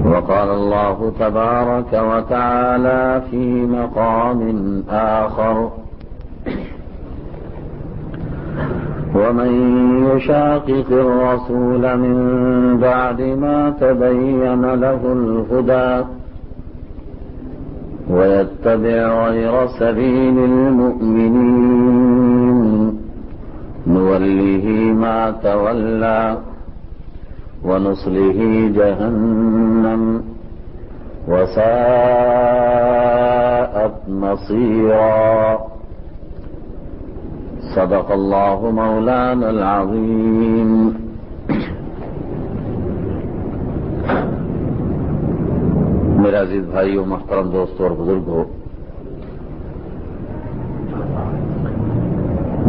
وقال الله تبارك وتعالى في مقام آخر ومن يشاقق الرسول من بعد ما تبين له الهدى ويتبع غير سبيل المؤمنين نوله ما تولى ونصله جهنم وساءت مصيرا صدق الله مولانا العظيم. میرے عزیز بھائیو، محترم دوستوں اور بزرگوں،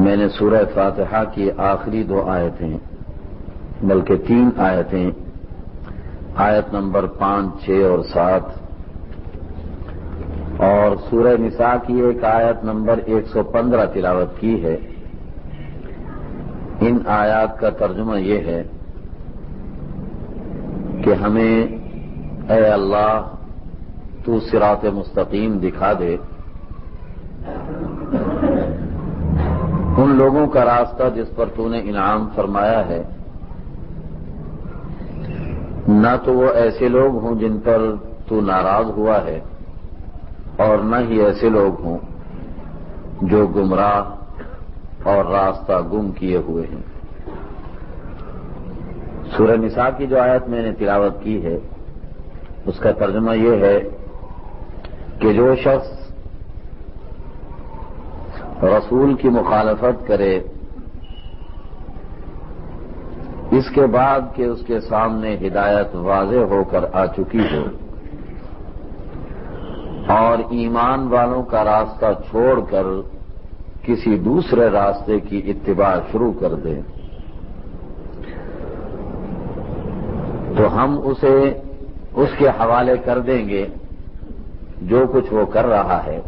میں نے سورہ فاتحہ کی آخری 2 آیتیں بلکہ 3 آیتیں آیت نمبر 5، 6 اور 7 اور سورہ نساء کی ایک آیت نمبر 115 تلاوت کی ہے. ان آیات کا ترجمہ یہ ہے کہ ہمیں اے اللہ تو صراط مستقیم دکھا دے، ان لوگوں کا راستہ جس پر تو نے انعام فرمایا ہے، نہ تو وہ ایسے لوگ ہوں جن پر تو ناراض ہوا ہے اور نہ ہی ایسے لوگ ہوں جو گمراہ اور راستہ گم کیے ہوئے ہیں. سورہ نساء کی جو آیت میں نے تلاوت کی ہے اس کا ترجمہ یہ ہے کہ جو شخص رسول کی مخالفت کرے اس کے بعد کہ اس کے سامنے ہدایت واضح ہو کر آ چکی ہو اور ایمان والوں کا راستہ چھوڑ کر کسی دوسرے راستے کی اتباع شروع کر دے تو ہم اسے اس کے حوالے کر دیں گے جو کچھ وہ کر رہا ہے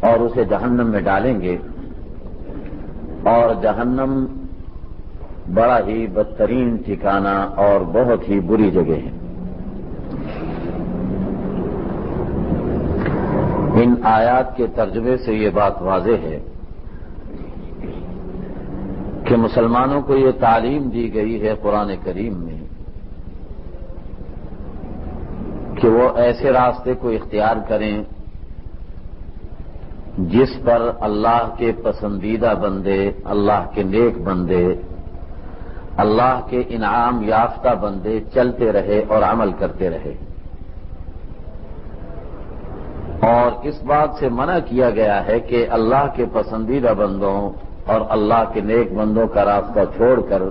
اور اسے جہنم میں ڈالیں گے، اور جہنم بڑا ہی بدترین ٹھکانہ اور بہت ہی بری جگہ ہے. ان آیات کے ترجمے سے یہ بات واضح ہے کہ مسلمانوں کو یہ تعلیم دی گئی ہے قرآن کریم میں کہ وہ ایسے راستے کو اختیار کریں جس پر اللہ کے پسندیدہ بندے، اللہ کے نیک بندے، اللہ کے انعام یافتہ بندے چلتے رہے اور عمل کرتے رہے. اور اس بات سے منع کیا گیا ہے کہ اللہ کے پسندیدہ بندوں اور اللہ کے نیک بندوں کا راستہ چھوڑ کر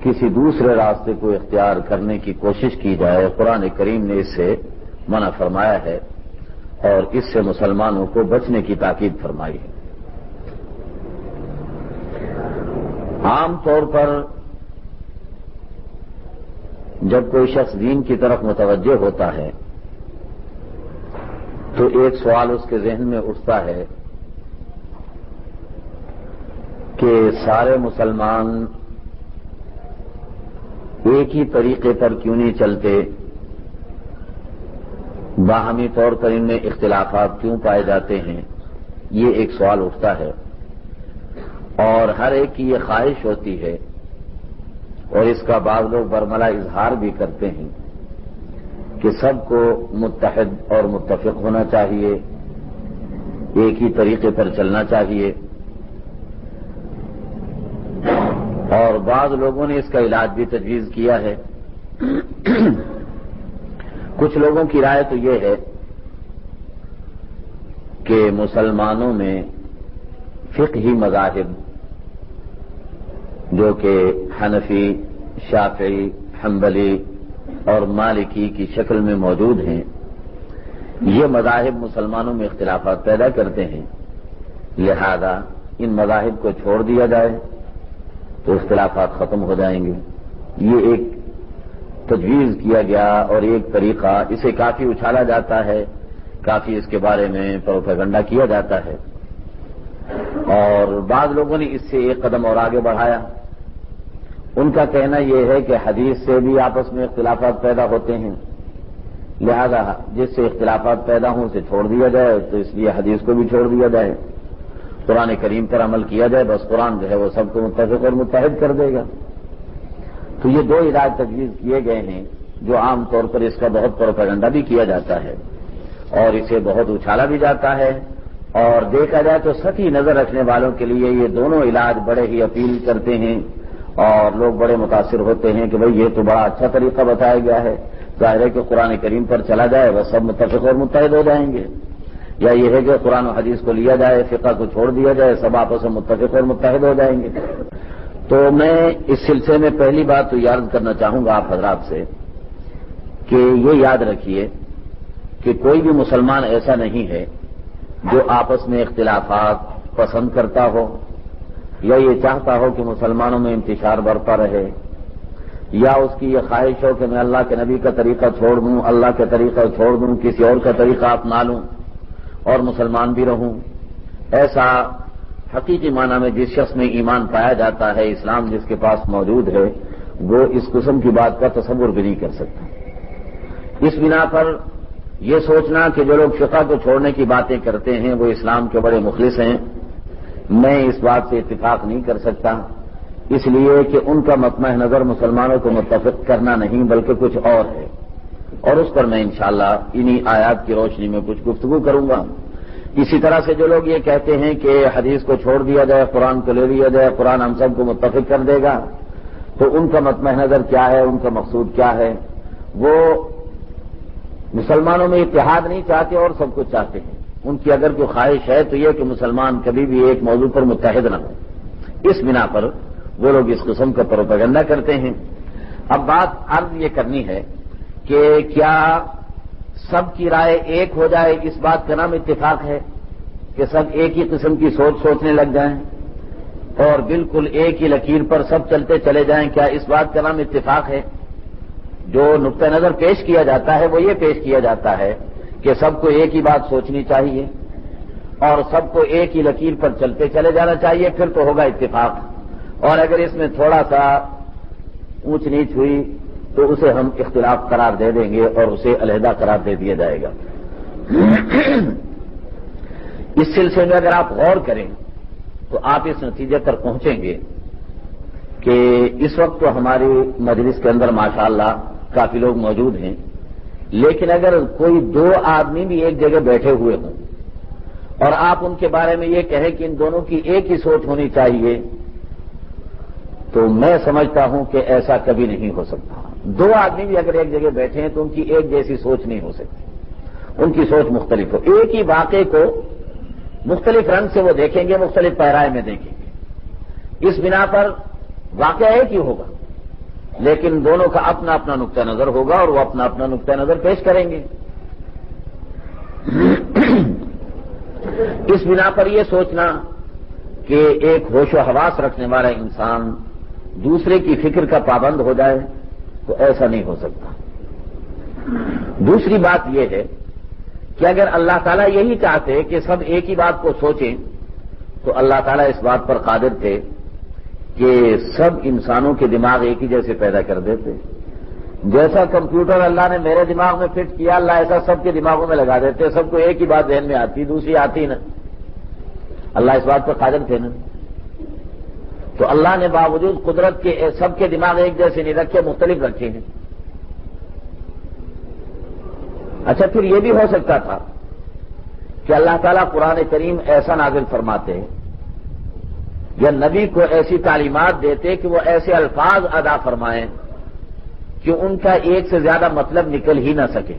کسی دوسرے راستے کو اختیار کرنے کی کوشش کی جائے. قرآن کریم نے اس سے منع فرمایا ہے اور اس سے مسلمانوں کو بچنے کی تاکید فرمائی ہے. عام طور پر جب کوئی شخص دین کی طرف متوجہ ہوتا ہے تو ایک سوال اس کے ذہن میں اٹھتا ہے کہ سارے مسلمان ایک ہی طریقے پر کیوں نہیں چلتے، باہمی طور پر ان میں اختلافات کیوں پائے جاتے ہیں. یہ ایک سوال اٹھتا ہے اور ہر ایک کی یہ خواہش ہوتی ہے اور اس کا بعض لوگ برملا اظہار بھی کرتے ہیں کہ سب کو متحد اور متفق ہونا چاہیے، ایک ہی طریقے پر چلنا چاہیے. اور بعض لوگوں نے اس کا علاج بھی تجویز کیا ہے. کچھ لوگوں کی رائے تو یہ ہے کہ مسلمانوں میں فقہی مذاہب جو کہ حنفی، شافعی، حنبلی اور مالکی کی شکل میں موجود ہیں، یہ مذاہب مسلمانوں میں اختلافات پیدا کرتے ہیں، لہذا ان مذاہب کو چھوڑ دیا جائے تو اختلافات ختم ہو جائیں گے. یہ ایک تجویز کیا گیا اور ایک طریقہ، اسے کافی اچھالا جاتا ہے، کافی اس کے بارے میں پروپیگنڈا کیا جاتا ہے، اور بعض لوگوں نے اس سے ایک قدم اور آگے بڑھایا ان کا کہنا یہ ہے کہ حدیث سے بھی آپس میں اختلافات پیدا ہوتے ہیں، لہذا جس سے اختلافات پیدا ہوں اسے چھوڑ دیا جائے، تو اس لیے حدیث کو بھی چھوڑ دیا جائے، قرآن کریم پر عمل کیا جائے، بس قرآن جو ہے وہ سب کو متفق اور متحد کر دے گا۔ تو یہ دو علاج تجویز کیے گئے ہیں جو عام طور پر اس کا بہت پروپیگنڈا بھی کیا جاتا ہے اور اسے بہت اچھالا بھی جاتا ہے، اور دیکھا جائے تو سطحی نظر رکھنے والوں کے لیے یہ دونوں علاج بڑے ہی اپیل کرتے ہیں اور لوگ بڑے متاثر ہوتے ہیں کہ بھئی یہ تو بڑا اچھا طریقہ بتایا گیا ہے، ظاہر ہے کہ قرآن کریم پر چلا جائے وہ سب متفق اور متحد ہو جائیں گے، یا یہ ہے کہ قرآن و حدیث کو لیا جائے، فقہ کو چھوڑ دیا جائے، سب آپس میں متفق اور متحد ہو جائیں گے۔ تو میں اس سلسلے میں پہلی بات تو یاد کرنا چاہوں گا آپ حضرات سے کہ یہ یاد رکھیے کہ کوئی بھی مسلمان ایسا نہیں ہے جو آپس میں اختلافات پسند کرتا ہو یا یہ چاہتا ہو کہ مسلمانوں میں انتشار بڑھتا رہے، یا اس کی یہ خواہش ہو کہ میں اللہ کے نبی کا طریقہ چھوڑ دوں، اللہ کا طریقہ چھوڑ دوں، کسی اور کا طریقہ اپنا لوں اور مسلمان بھی رہوں۔ ایسا حقیقی معنی میں جس شخص میں ایمان پایا جاتا ہے، اسلام جس کے پاس موجود ہے، وہ اس قسم کی بات کا تصور بھی نہیں کر سکتا۔ اس بنا پر یہ سوچنا کہ جو لوگ فقہ کو چھوڑنے کی باتیں کرتے ہیں وہ اسلام کے بڑے مخلص ہیں، میں اس بات سے اتفاق نہیں کر سکتا، اس لیے کہ ان کا مطمع نظر مسلمانوں کو متفق کرنا نہیں بلکہ کچھ اور ہے، اور اس پر میں انشاءاللہ انہی آیات کی روشنی میں کچھ گفتگو کروں گا۔ اسی طرح سے جو لوگ یہ کہتے ہیں کہ حدیث کو چھوڑ دیا جائے، قرآن کو لے لیا جائے، قرآن ہم سب کو متفق کر دے گا، تو ان کا مطمع نظر کیا ہے، ان کا مقصود کیا ہے؟ وہ مسلمانوں میں اتحاد نہیں چاہتے اور سب کچھ چاہتے ہیں۔ ان کی اگر کوئی خواہش ہے تو یہ کہ مسلمان کبھی بھی ایک موضوع پر متحد نہ ہو، اس بنا پر وہ لوگ اس قسم کا پروپیگنڈا کرتے ہیں۔ اب بات عرض یہ کرنی ہے کہ کیا سب کی رائے ایک ہو جائے، اس بات کا نام اتفاق ہے کہ سب ایک ہی قسم کی سوچنے لگ جائیں اور بالکل ایک ہی لکیر پر سب چلتے چلے جائیں، کیا اس بات کا نام اتفاق ہے؟ جو نقطہ نظر پیش کیا جاتا ہے وہ یہ پیش کیا جاتا ہے کہ سب کو ایک ہی بات سوچنی چاہیے اور سب کو ایک ہی لکیر پر چلتے چلے جانا چاہیے، پھر تو ہوگا اتفاق، اور اگر اس میں تھوڑا سا اونچ نیچ ہوئی تو اسے ہم اختلاف قرار دے دیں گے اور اسے علیحدہ قرار دے دیا جائے گا۔ اس سلسلے میں اگر آپ غور کریں تو آپ اس نتیجے پر پہنچیں گے کہ اس وقت تو ہماری مجلس کے اندر ماشاءاللہ کافی لوگ موجود ہیں، لیکن اگر کوئی دو آدمی بھی ایک جگہ بیٹھے ہوئے ہوں اور آپ ان کے بارے میں یہ کہیں کہ ان دونوں کی ایک ہی سوچ ہونی چاہیے، تو میں سمجھتا ہوں کہ ایسا کبھی نہیں ہو سکتا۔ دو آدمی بھی اگر ایک جگہ بیٹھے ہیں تو ان کی ایک جیسی سوچ نہیں ہو سکتی، ان کی سوچ مختلف ہو، ایک ہی واقعے کو مختلف رنگ سے وہ دیکھیں گے، مختلف پیرائے میں دیکھیں گے، اس بنا پر واقعہ ایک ہی ہوگا لیکن دونوں کا اپنا اپنا نقطہ نظر ہوگا اور وہ اپنا اپنا نقطہ نظر پیش کریں گے۔ اس بنا پر یہ سوچنا کہ ایک ہوش و حواس رکھنے والا انسان دوسرے کی فکر کا پابند ہو جائے تو ایسا نہیں ہو سکتا۔ دوسری بات یہ ہے کہ اگر اللہ تعالیٰ یہی چاہتے کہ سب ایک ہی بات کو سوچیں تو اللہ تعالیٰ اس بات پر قادر تھے کہ سب انسانوں کے دماغ ایک ہی جیسے پیدا کر دیتے۔ جیسا کمپیوٹر اللہ نے میرے دماغ میں فٹ کیا، اللہ ایسا سب کے دماغوں میں لگا دیتے، سب کو ایک ہی بات ذہن میں آتی، دوسری آتی نا۔ اللہ اس بات پر قادر تھے نا، تو اللہ نے باوجود قدرت کے سب کے دماغ ایک جیسے نہیں رکھے، مختلف رکھے ہیں۔ اچھا، پھر یہ بھی ہو سکتا تھا کہ اللہ تعالیٰ قرآن کریم ایسا نازل فرماتے یا نبی کو ایسی تعلیمات دیتے کہ وہ ایسے الفاظ ادا فرمائیں کہ ان کا ایک سے زیادہ مطلب نکل ہی نہ سکے۔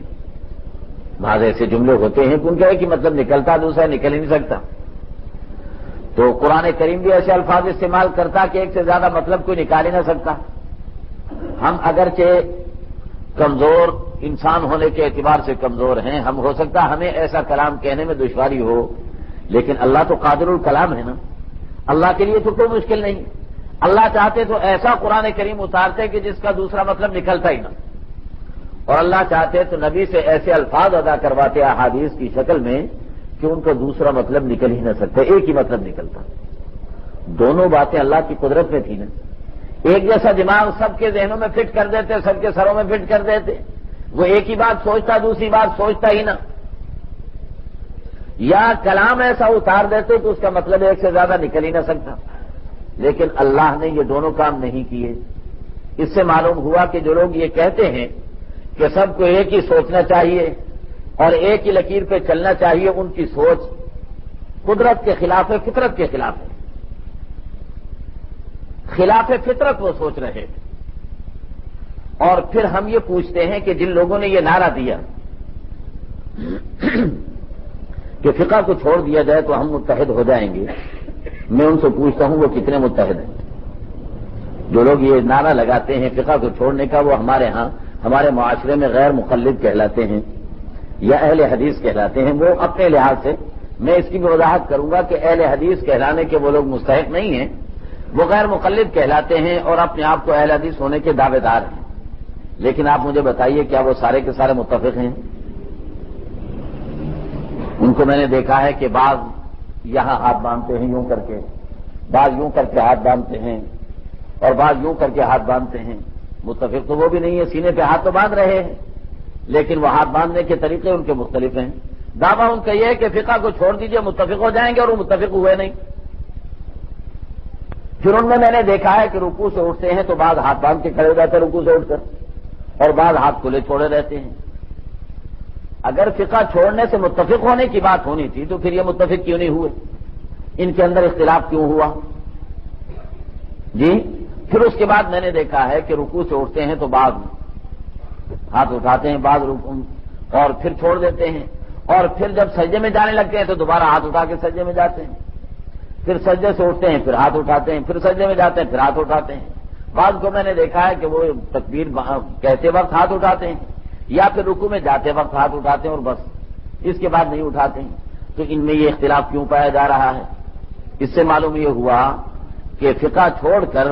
بعض ایسے جملے ہوتے ہیں کہ ان کا ایک ہی مطلب نکلتا، دوسرا نکل ہی نہیں سکتا، تو قرآن کریم بھی ایسے الفاظ استعمال کرتا کہ ایک سے زیادہ مطلب کوئی نکال ہی نہ سکتا۔ ہم اگرچہ کمزور انسان ہونے کے اعتبار سے کمزور ہیں، ہم ہو سکتا ہمیں ایسا کلام کہنے میں دشواری ہو، لیکن اللہ تو قادر الکلام ہے نا، اللہ کے لیے تو کوئی مشکل نہیں۔ اللہ چاہتے تو ایسا قرآن کریم اتارتے کہ جس کا دوسرا مطلب نکلتا ہی نہ، اور اللہ چاہتے تو نبی سے ایسے الفاظ ادا کرواتے احادیث کی شکل میں کہ ان کا دوسرا مطلب نکل ہی نہ سکتا، ایک ہی مطلب نکلتا۔ دونوں باتیں اللہ کی قدرت میں تھی نا، ایک جیسا دماغ سب کے ذہنوں میں فٹ کر دیتے، سب کے سروں میں فٹ کر دیتے، وہ ایک ہی بات سوچتا دوسری بات سوچتا ہی نہ، یا کلام ایسا اتار دیتے تو اس کا مطلب ایک سے زیادہ نکل ہی نہ سکتا۔ لیکن اللہ نے یہ دونوں کام نہیں کیے۔ اس سے معلوم ہوا کہ جو لوگ یہ کہتے ہیں کہ سب کو ایک ہی سوچنا چاہیے اور ایک ہی لکیر پہ چلنا چاہیے، ان کی سوچ قدرت کے خلاف ہے، فطرت کے خلاف ہے، خلاف فطرت وہ سوچ رہے تھے۔ اور پھر ہم یہ پوچھتے ہیں کہ جن لوگوں نے یہ نعرہ دیا کہ فقہ کو چھوڑ دیا جائے تو ہم متحد ہو جائیں گے، میں ان سے پوچھتا ہوں وہ کتنے متحد ہیں؟ جو لوگ یہ نعرہ لگاتے ہیں فقہ کو چھوڑنے کا، وہ ہمارے ہاں ہمارے معاشرے میں غیر مقلد کہلاتے ہیں یا اہل حدیث کہلاتے ہیں۔ وہ اپنے لحاظ سے، میں اس کی بھی وضاحت کروں گا کہ اہل حدیث کہلانے کے وہ لوگ مستحق نہیں ہیں، وہ غیر مقلد کہلاتے ہیں اور اپنے آپ کو اہل حدیث ہونے کے دعوے دار ہیں۔ لیکن آپ مجھے بتائیے کیا وہ سارے کے سارے متفق ہیں؟ ان کو میں نے دیکھا ہے کہ بعض یہاں ہاتھ باندھتے ہیں یوں کر کے، بعض یوں کر کے ہاتھ باندھتے ہیں اور بعض یوں کر کے ہاتھ باندھتے ہیں۔ متفق تو وہ بھی نہیں ہے، سینے پہ ہاتھ تو باندھ رہے ہیں لیکن وہ ہاتھ باندھنے کے طریقے ان کے مختلف ہیں۔ دعویٰ ان کا یہ ہے کہ فقہ کو چھوڑ دیجئے متفق ہو جائیں گے، اور وہ متفق ہوئے نہیں۔ پھر ان میں نے دیکھا ہے کہ رکوع سے اٹھتے ہیں تو بعض ہاتھ باندھ کے کھڑے ہو جاتے ہیں رکوع سے اٹھ کر، اور بعض ہاتھ کھلے چھوڑے رہتے ہیں۔ اگر فقہ چھوڑنے سے متفق ہونے کی بات ہونی تھی تو پھر یہ متفق کیوں نہیں ہوئے؟ ان کے اندر اختلاف کیوں ہوا؟ جی پھر اس کے بعد میں نے دیکھا ہے کہ رکوع سے اٹھتے ہیں تو بعض ہاتھ اٹھاتے ہیں، بعض اور پھر چھوڑ دیتے ہیں، اور پھر جب سجدے میں جانے لگتے ہیں تو دوبارہ ہاتھ اٹھا کے سجدے میں جاتے ہیں، پھر سجدے سے اٹھتے ہیں پھر ہاتھ اٹھاتے ہیں، پھر سجدے میں جاتے ہیں پھر ہاتھ اٹھاتے ہیں۔ بعض کو میں نے دیکھا ہے کہ وہ تکبیر کہتے وقت ہاتھ اٹھاتے ہیں یا پھر رکوع میں جاتے وقت ہاتھ اٹھاتے ہیں اور بس، اس کے بعد نہیں اٹھاتے ہیں۔ تو ان میں یہ اختلاف کیوں پایا جا رہا ہے؟ اس سے معلوم یہ ہوا کہ فقہ چھوڑ کر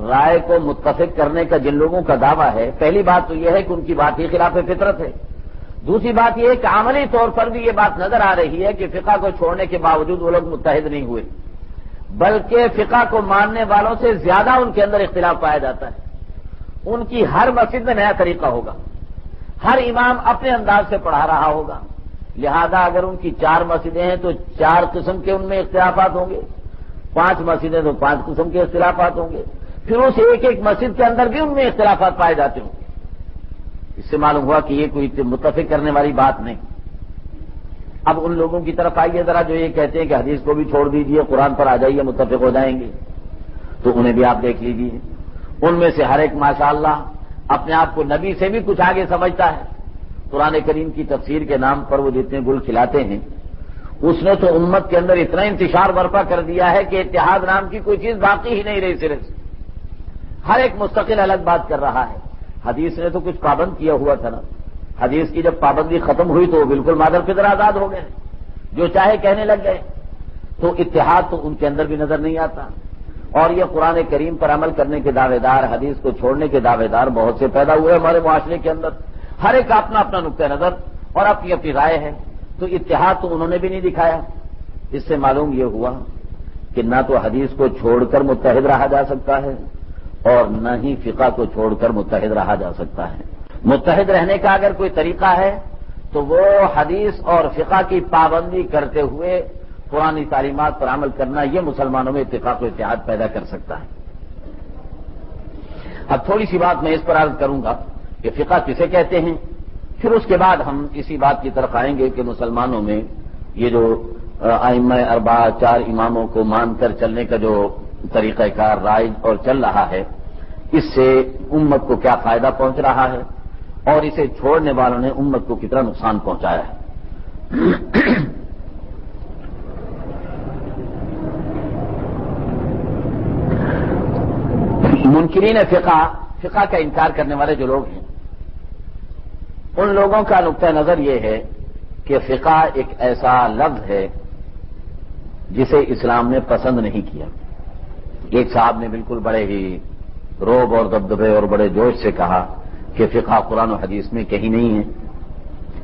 رائے کو متفق کرنے کا جن لوگوں کا دعویٰ ہے، پہلی بات تو یہ ہے کہ ان کی بات ہی خلاف فطرت ہے۔ دوسری بات یہ ہے کہ عملی طور پر بھی یہ بات نظر آ رہی ہے کہ فقہ کو چھوڑنے کے باوجود وہ لوگ متحد نہیں ہوئے، بلکہ فقہ کو ماننے والوں سے زیادہ ان کے اندر اختلاف پایا جاتا ہے۔ ان کی ہر مسجد میں نیا طریقہ ہوگا، ہر امام اپنے انداز سے پڑھا رہا ہوگا، لہذا اگر ان کی 4 مسجدیں ہیں تو 4 قسم کے ان میں اختلافات ہوں گے، 5 مسجدیں تو 5 قسم کے اختلافات ہوں گے، پھر اس ایک ایک مسجد کے اندر بھی ان میں اختلافات پائے جاتے ہوں گے۔ اس سے معلوم ہوا کہ یہ کوئی متفق کرنے والی بات نہیں۔ اب ان لوگوں کی طرف آئیے ذرا جو یہ کہتے ہیں کہ حدیث کو بھی چھوڑ دیجئے، قرآن پر آ جائیے متفق ہو جائیں گے، تو انہیں بھی آپ دیکھ لیجئے، ان میں سے ہر ایک ماشاءاللہ اپنے آپ کو نبی سے بھی کچھ آگے سمجھتا ہے۔ قرآن کریم کی تفسیر کے نام پر وہ جتنے گل کھلاتے ہیں، اس نے تو امت کے اندر اتنا انتشار برپا کر دیا ہے کہ اتحاد نام کی کوئی چیز باقی ہی نہیں رہی، صرف ہر ایک مستقل الگ بات کر رہا ہے۔ حدیث نے تو کچھ پابند کیا ہوا تھا نا، حدیث کی جب پابندی ختم ہوئی تو وہ بالکل مادر پدر آزاد ہو گئے، جو چاہے کہنے لگ گئے، تو اتحاد تو ان کے اندر بھی نظر نہیں آتا۔ اور یہ قرآن کریم پر عمل کرنے کے دعوے دار، حدیث کو چھوڑنے کے دعوے دار بہت سے پیدا ہوئے ہمارے معاشرے کے اندر، ہر ایک کا اپنا اپنا نقطہ نظر اور اپنی اپنی رائے ہے، تو اتحاد تو انہوں نے بھی نہیں دکھایا۔ اس سے معلوم یہ ہوا کہ نہ تو حدیث کو چھوڑ کر متحد رہا جا سکتا ہے اور نہ ہی فقہ کو چھوڑ کر متحد رہا جا سکتا ہے۔ متحد رہنے کا اگر کوئی طریقہ ہے تو وہ حدیث اور فقہ کی پابندی کرتے ہوئے قرآنی تعلیمات پر عمل کرنا، یہ مسلمانوں میں اتفاق و اتحاد پیدا کر سکتا ہے۔ اب تھوڑی سی بات میں اس پر عرض کروں گا کہ فقہ کسے کہتے ہیں، پھر اس کے بعد ہم اسی بات کی طرف آئیں گے کہ مسلمانوں میں یہ جو ائمہ اربعہ 4 اماموں کو مان کر چلنے کا جو طریقہ کار رائج اور چل رہا ہے، اس سے امت کو کیا فائدہ پہنچ رہا ہے اور اسے چھوڑنے والوں نے امت کو کتنا نقصان پہنچایا ہے۔ منکرین فقہ کا انکار کرنے والے جو لوگ ہیں، ان لوگوں کا نقطہ نظر یہ ہے کہ فقہ ایک ایسا لفظ ہے جسے اسلام نے پسند نہیں کیا۔ ایک صاحب نے بالکل بڑے ہی روب اور دبدبے اور بڑے جوش سے کہا کہ فقہ قرآن و حدیث میں کہیں نہیں ہے،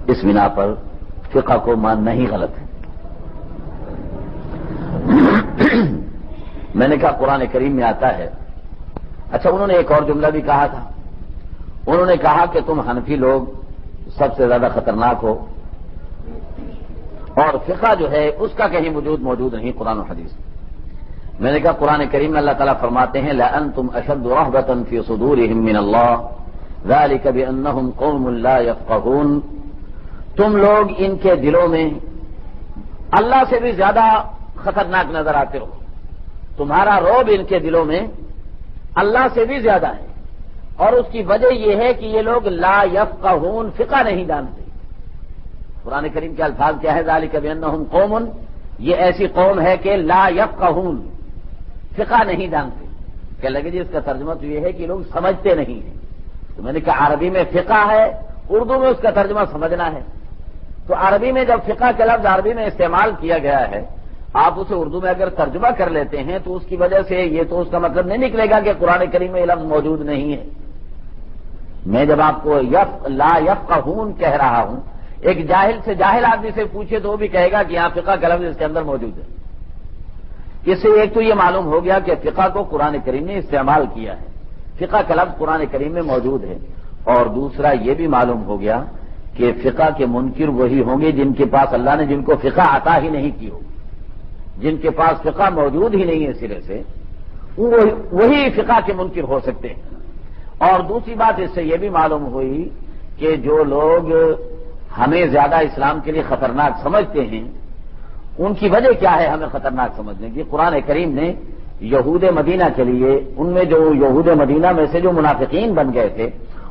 اس بنا پر فقہ کو ماننا ہی غلط ہے۔ میں نے کہا قرآن کریم میں آتا ہے اچھا، انہوں نے ایک اور جملہ بھی کہا تھا، انہوں نے کہا کہ تم حنفی لوگ سب سے زیادہ خطرناک ہو، اور فقہ جو ہے اس کا کہیں موجود نہیں قرآن و حدیث. میں نے کہا قرآن کریم میں اللہ تعالیٰ فرماتے ہیں لَأَنْتُمْ أَشَدُّ رَهْبَةً فِي صُدُورِهِمْ مِنَ اللَّهِ ذَلِكَ بِأَنَّهُمْ قَوْمٌ لَا يَفْقَهُونَ. تم لوگ ان کے دلوں میں اللہ سے بھی زیادہ خطرناک نظر آتے ہو، تمہارا رعب ان کے دلوں میں اللہ سے بھی زیادہ ہے، اور اس کی وجہ یہ ہے کہ یہ لوگ لا یفقہون، فقہ نہیں جانتے. قرآن کریم کے الفاظ کیا ہے؟ ذالک بانہم قوم، یہ ایسی قوم ہے کہ لا یفقہون، فقہ نہیں جانتے. کہ لگے جی اس کا ترجمہ تو یہ ہے کہ لوگ سمجھتے نہیں ہیں. تو میں نے کہا عربی میں فقہ ہے، اردو میں اس کا ترجمہ سمجھنا ہے. تو عربی میں جب فقہ کا لفظ عربی میں استعمال کیا گیا ہے، آپ اسے اردو میں اگر ترجمہ کر لیتے ہیں تو اس کی وجہ سے یہ تو اس کا مطلب نہیں نکلے گا کہ قرآن کریم میں یہ لفظ موجود نہیں ہے. میں جب آپ کو لا یفقہون کہہ رہا ہوں، ایک جاہل سے جاہل آدمی سے پوچھے تو وہ بھی کہے گا کہ یہاں فقہ کا لفظ اس کے اندر موجود ہے. اس سے ایک تو یہ معلوم ہو گیا کہ فقہ کو قرآن کریم نے استعمال کیا ہے، فقہ کا لفظ قرآن کریم میں موجود ہے. اور دوسرا یہ بھی معلوم ہو گیا کہ فقہ کے منکر وہی ہوں گے جن کے پاس اللہ نے جن کو فقہ عطا ہی نہیں کی ہو، جن کے پاس فقہ موجود ہی نہیں ہے سرے سے، وہی فقہ کے منکر ہو سکتے ہیں. اور دوسری بات اس سے یہ بھی معلوم ہوئی کہ جو لوگ ہمیں زیادہ اسلام کے لیے خطرناک سمجھتے ہیں، ان کی وجہ کیا ہے ہمیں خطرناک سمجھنے کی؟ قرآن کریم نے یہود مدینہ کے لیے، ان میں جو یہود مدینہ میں سے جو منافقین بن گئے تھے،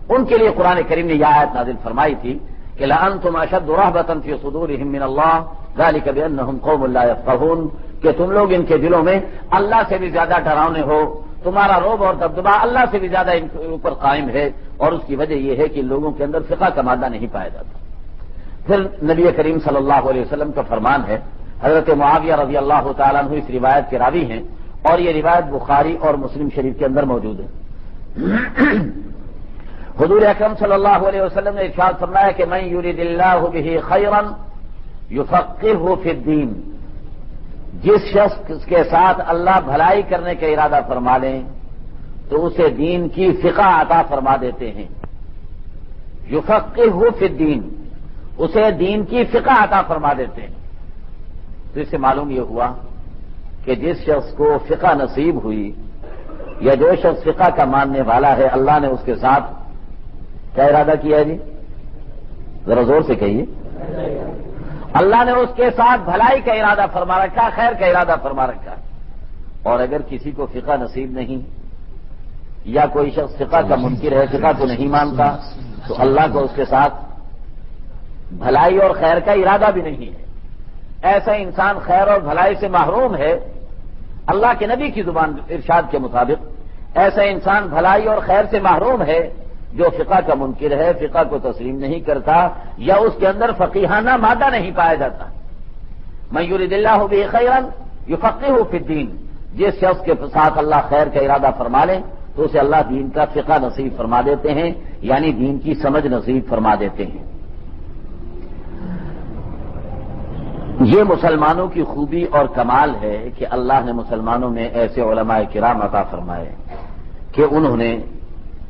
ان کے لیے قرآن کریم نے یہ آیت نازل فرمائی تھی کہ لَأَنْتُمْ أَشَدُّ رَهْبَةً فِي صُدُورِهِمْ مِنَ اللَّهِ ذَلِكَ بِأَنَّهُمْ قَوْمٌ لَا يَفْقَهُونَ. کہ تم لوگ ان کے دلوں میں اللہ سے بھی زیادہ ڈراؤنے ہو، تمہارا رعب اور دبدبا اللہ سے بھی زیادہ ان کے اوپر قائم ہے، اور اس کی وجہ یہ ہے کہ لوگوں کے اندر فقہ کا مادہ نہیں پایا جاتا. پھر نبی کریم صلی اللہ علیہ وسلم کا فرمان ہے، حضرت معاویہ رضی اللہ تعالیٰ عنہ اس روایت کے راوی ہیں، اور یہ روایت بخاری اور مسلم شریف کے اندر موجود ہے. حضور اکرم صلی اللہ علیہ وسلم نے ارشاد فرمایا کہ من یرید اللہ بہ خیرا یفقہہ فی الدین. جس شخص کے ساتھ اللہ بھلائی کرنے کا ارادہ فرما لیں تو اسے دین کی فقہ عطا فرما دیتے ہیں. یفقہہ فی الدین، اسے دین کی فقہ عطا فرما دیتے ہیں. تو اس سے معلوم یہ ہوا کہ جس شخص کو فقہ نصیب ہوئی، یا جو شخص فقہ کا ماننے والا ہے، اللہ نے اس کے ساتھ کیا ارادہ کیا ہے؟ جی ذرا زور سے کہیے. اللہ نے اس کے ساتھ بھلائی کا ارادہ فرما رکھا، خیر کا ارادہ فرما رکھا. اور اگر کسی کو فقہ نصیب نہیں، یا کوئی شخص فقہ کا منکر ہے، فقہ کو نہیں مانتا، تو اللہ کو اس کے ساتھ بھلائی اور خیر کا ارادہ بھی نہیں ہے. ایسا انسان خیر اور بھلائی سے محروم ہے. اللہ کے نبی کی زبان ارشاد کے مطابق ایسا انسان بھلائی اور خیر سے محروم ہے جو فقہ کا منکر ہے، فقہ کو تسلیم نہیں کرتا، یا اس کے اندر فقیہانہ مادہ نہیں پایا جاتا. من یرید اللہ بہ خیرا یفقہہ فی الدین. جس شخص کے ساتھ اللہ خیر کا ارادہ فرما لیں تو اسے اللہ دین کا فقہ نصیب فرما دیتے ہیں، یعنی دین کی سمجھ نصیب فرما دیتے ہیں. یہ مسلمانوں کی خوبی اور کمال ہے کہ اللہ نے مسلمانوں میں ایسے علماء کرام عطا فرمائے کہ انہوں نے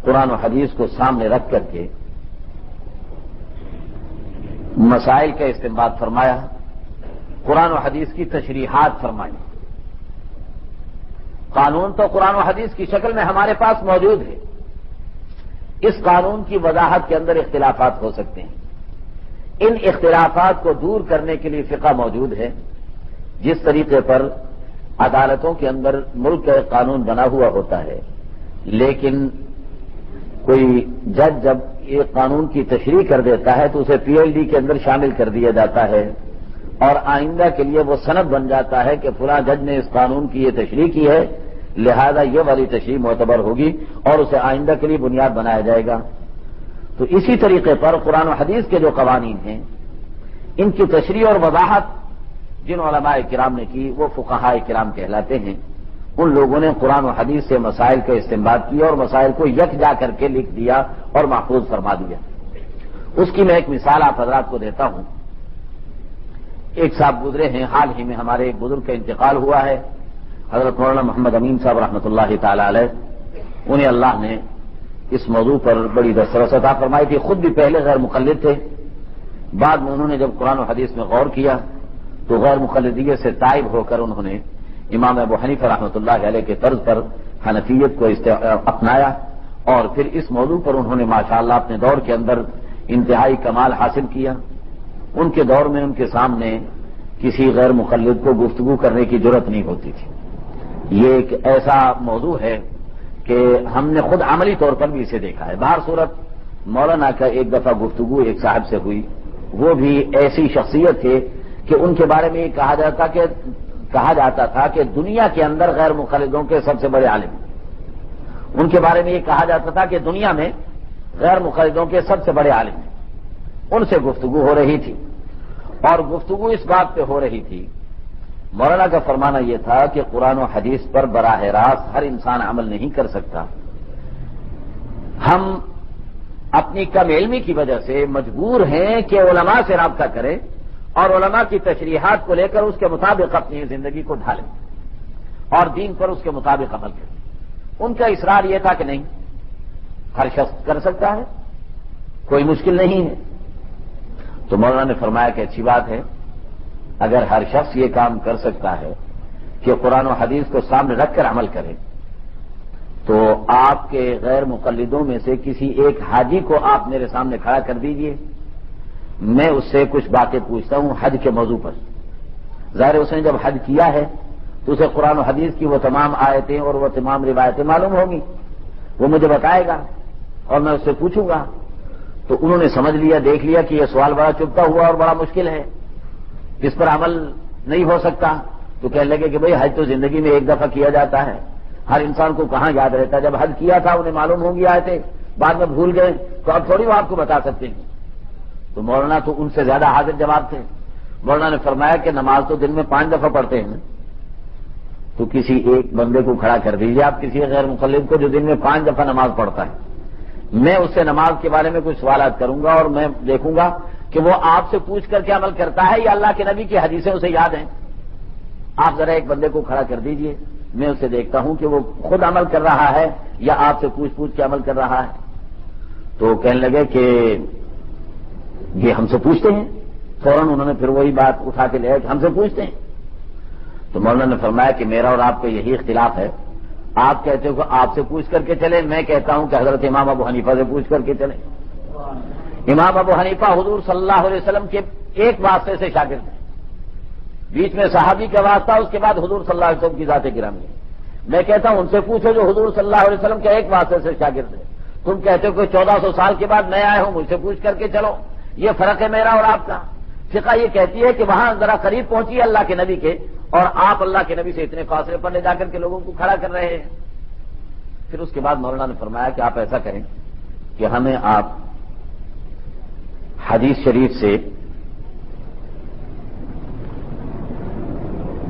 قرآن و حدیث کو سامنے رکھ کر کے مسائل کا استنباط فرمایا، قرآن و حدیث کی تشریحات فرمائی. قانون تو قرآن و حدیث کی شکل میں ہمارے پاس موجود ہے. اس قانون کی وضاحت کے اندر اختلافات ہو سکتے ہیں. ان اختلافات کو دور کرنے کے لیے فقہ موجود ہے. جس طریقے پر عدالتوں کے اندر ملک کا ایک قانون بنا ہوا ہوتا ہے، لیکن کوئی جج جب ایک قانون کی تشریح کر دیتا ہے تو اسے پی ایل ڈی کے اندر شامل کر دیا جاتا ہے، اور آئندہ کے لیے وہ سند بن جاتا ہے کہ فلاں جج نے اس قانون کی یہ تشریح کی ہے، لہذا یہ والی تشریح معتبر ہوگی اور اسے آئندہ کے لیے بنیاد بنایا جائے گا. تو اسی طریقے پر قرآن و حدیث کے جو قوانین ہیں، ان کی تشریح اور وضاحت جن علماء کرام نے کی وہ فقہاء کرام کہلاتے ہیں. ان لوگوں نے قرآن و حدیث سے مسائل کا استنباط کیا اور مسائل کو یکجا کر کے لکھ دیا اور محفوظ فرما دیا. اس کی میں ایک مثال آپ حضرات کو دیتا ہوں. ایک صاحب گزرے ہیں، حال ہی میں ہمارے ایک بزرگ کا انتقال ہوا ہے، حضرت مولانا محمد امین صاحب رحمۃ اللہ تعالی علیہ. انہیں اللہ نے اس موضوع پر بڑی دسترس عطا فرمائی تھی. خود بھی پہلے غیر مقلد تھے، بعد میں انہوں نے جب قرآن و حدیث میں غور کیا تو غیر مقلدیت سے تائب ہو کر انہوں نے امام ابو حنیفہ رحمۃ اللہ علیہ کے طرز پر حنفیت کو اپنایا، اور پھر اس موضوع پر انہوں نے ماشاءاللہ اپنے دور کے اندر انتہائی کمال حاصل کیا. ان کے دور میں ان کے سامنے کسی غیر مقلد کو گفتگو کرنے کی جرت نہیں ہوتی تھی. یہ ایک ایسا موضوع ہے کہ ہم نے خود عملی طور پر بھی اسے دیکھا ہے. باہر صورت مولانا کا ایک دفعہ گفتگو ایک صاحب سے ہوئی، وہ بھی ایسی شخصیت تھے کہ ان کے بارے میں یہ کہا جاتا تھا کہ دنیا کے اندر غیر مقلدوں کے سب سے بڑے عالم. ان کے بارے میں یہ کہا جاتا تھا کہ دنیا میں غیر مقلدوں کے سب سے بڑے عالم ہیں. ان سے گفتگو ہو رہی تھی، اور گفتگو اس بات پہ ہو رہی تھی، مولانا کا فرمانا یہ تھا کہ قرآن و حدیث پر براہ راست ہر انسان عمل نہیں کر سکتا. ہم اپنی کم علمی کی وجہ سے مجبور ہیں کہ علماء سے رابطہ کریں اور علماء کی تشریحات کو لے کر اس کے مطابق اپنی زندگی کو ڈھالیں اور دین پر اس کے مطابق عمل کریں. ان کا اصرار یہ تھا کہ نہیں، ہر شخص کر سکتا ہے، کوئی مشکل نہیں ہے. تو مولانا نے فرمایا کہ اچھی بات ہے، اگر ہر شخص یہ کام کر سکتا ہے کہ قرآن و حدیث کو سامنے رکھ کر عمل کرے، تو آپ کے غیر مقلدوں میں سے کسی ایک حاجی کو آپ میرے سامنے کھڑا کر دیجئے، میں اس سے کچھ باتیں پوچھتا ہوں حج کے موضوع پر. ظاہر اس نے جب حج کیا ہے تو اسے قرآن و حدیث کی وہ تمام آیتیں اور وہ تمام روایتیں معلوم ہوں گی، وہ مجھے بتائے گا اور میں اس سے پوچھوں گا. تو انہوں نے سمجھ لیا، دیکھ لیا کہ یہ سوال بڑا چبھتا ہوا اور بڑا مشکل ہے، اس پر عمل نہیں ہو سکتا. تو کہنے لگے کہ بھئی حج تو زندگی میں ایک دفعہ کیا جاتا ہے، ہر انسان کو کہاں یاد رہتا ہے. جب حج کیا تھا انہیں معلوم ہوں گی آیتیں، بعد میں بھول گئے تو اب تھوڑی وہ آپ کو بتا سکتے ہیں. تو مولانا تو ان سے زیادہ حاضر جواب تھے. مولانا نے فرمایا کہ نماز تو دن میں 5 دفعہ پڑھتے ہیں، تو کسی ایک بندے کو کھڑا کر دیجیے آپ، کسی غیر مقلد کو جو دن میں 5 دفعہ نماز پڑھتا ہے. میں اس سے نماز کے بارے میں کچھ سوالات کروں گا اور میں دیکھوں گا کہ وہ آپ سے پوچھ کر کے عمل کرتا ہے یا اللہ کے نبی کی حدیثیں اسے یاد ہیں. آپ ذرا ایک بندے کو کھڑا کر دیجئے، میں اسے دیکھتا ہوں کہ وہ خود عمل کر رہا ہے یا آپ سے پوچھ کے عمل کر رہا ہے. تو کہنے لگے کہ یہ ہم سے پوچھتے ہیں. فوراً انہوں نے پھر وہی بات اٹھا کے لیا کہ ہم سے پوچھتے ہیں. تو مولانا نے فرمایا کہ میرا اور آپ کا یہی اختلاف ہے، آپ کہتے ہو کہ آپ سے پوچھ کر کے چلیں، میں کہتا ہوں کہ حضرت امام ابو حنیفہ سے پوچھ کر کے چلیں. امام ابو حنیفہ حضور صلی اللہ علیہ وسلم کے ایک واسطے سے شاگرد ہیں، بیچ میں صحابی کا واسطہ، اس کے بعد حضور صلی اللہ علیہ وسلم کی ذات گرامی. میں کہتا ہوں ان سے پوچھو جو حضور صلی اللہ علیہ وسلم کے ایک واسطے سے شاگرد ہے. تم کہتے ہو کہ 1400 سال کے بعد میں آیا ہوں، مجھ سے پوچھ کر کے چلو. یہ فرق ہے میرا اور آپ کا. فقہ یہ کہتی ہے کہ وہاں ذرا قریب پہنچیے اللہ کے نبی کے، اور آپ اللہ کے نبی سے اتنے فاصلے پر لے جا کر کے لوگوں کو کھڑا کر رہے ہیں. پھر اس کے بعد مولانا نے فرمایا کہ آپ ایسا کریں کہ ہمیں آپ حدیث شریف سے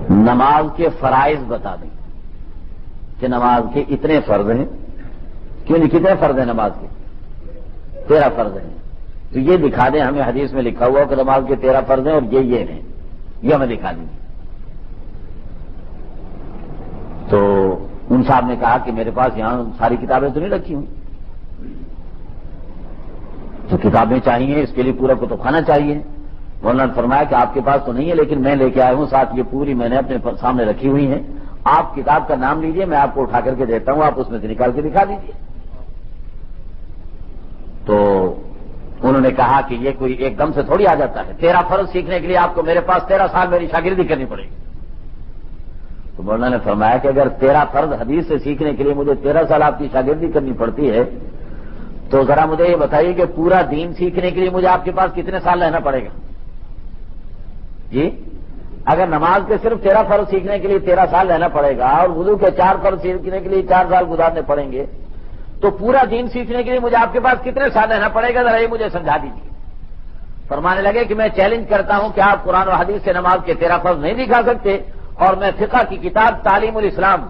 نماز کے فرائض بتا دیں کہ نماز کے اتنے فرض ہیں. کیوں نہیں، کتنے فرض ہیں نماز کے؟ 13 فرض ہیں. تو یہ دکھا دیں ہمیں، حدیث میں لکھا ہوا کہ نماز کے 13 فرض ہیں اور یہ ہیں، یہ ہمیں دکھا دیں. تو ان صاحب نے کہا کہ میرے پاس یہاں ساری کتابیں تو نہیں رکھی ہوئی، تو کتابیں چاہیے، اس کے لیے پورا کتب خانہ چاہیے. مولانا نے فرمایا کہ آپ کے پاس تو نہیں ہے، لیکن میں لے کے آیا ہوں ساتھ، یہ پوری میں نے اپنے سامنے رکھی ہوئی ہیں. آپ کتاب کا نام لیجئے، میں آپ کو اٹھا کر کے دیتا ہوں، آپ اس میں سے نکال کے دکھا دیجئے. تو انہوں نے کہا کہ یہ کوئی ایک دم سے تھوڑی آ جاتا ہے، 13 فرض سیکھنے کے لیے آپ کو میرے پاس 13 سال میری شاگردی کرنی پڑے گی. تو مولانا نے فرمایا کہ اگر 13 فرض حدیث سے سیکھنے کے لیے مجھے 13 سال آپ کی شاگردی کرنی پڑتی ہے، تو ذرا مجھے یہ بتائیے کہ پورا دین سیکھنے کے لیے مجھے آپ کے پاس کتنے سال رہنا پڑے گا؟ جی، اگر نماز کے صرف 13 فرض سیکھنے کے لیے 13 سال رہنا پڑے گا اور وضو کے 4 فرض سیکھنے کے لیے 4 سال گزارنے پڑیں گے، تو پورا دین سیکھنے کے لیے مجھے آپ کے پاس کتنے سال رہنا پڑے گا؟ ذرا یہ مجھے سمجھا دیجیے. فرمانے لگے کہ میں چیلنج کرتا ہوں کہ آپ قرآن و حدیث سے نماز کے 13 فرض نہیں دکھا سکتے، اور میں فقہ کی کتاب تعلیم الاسلام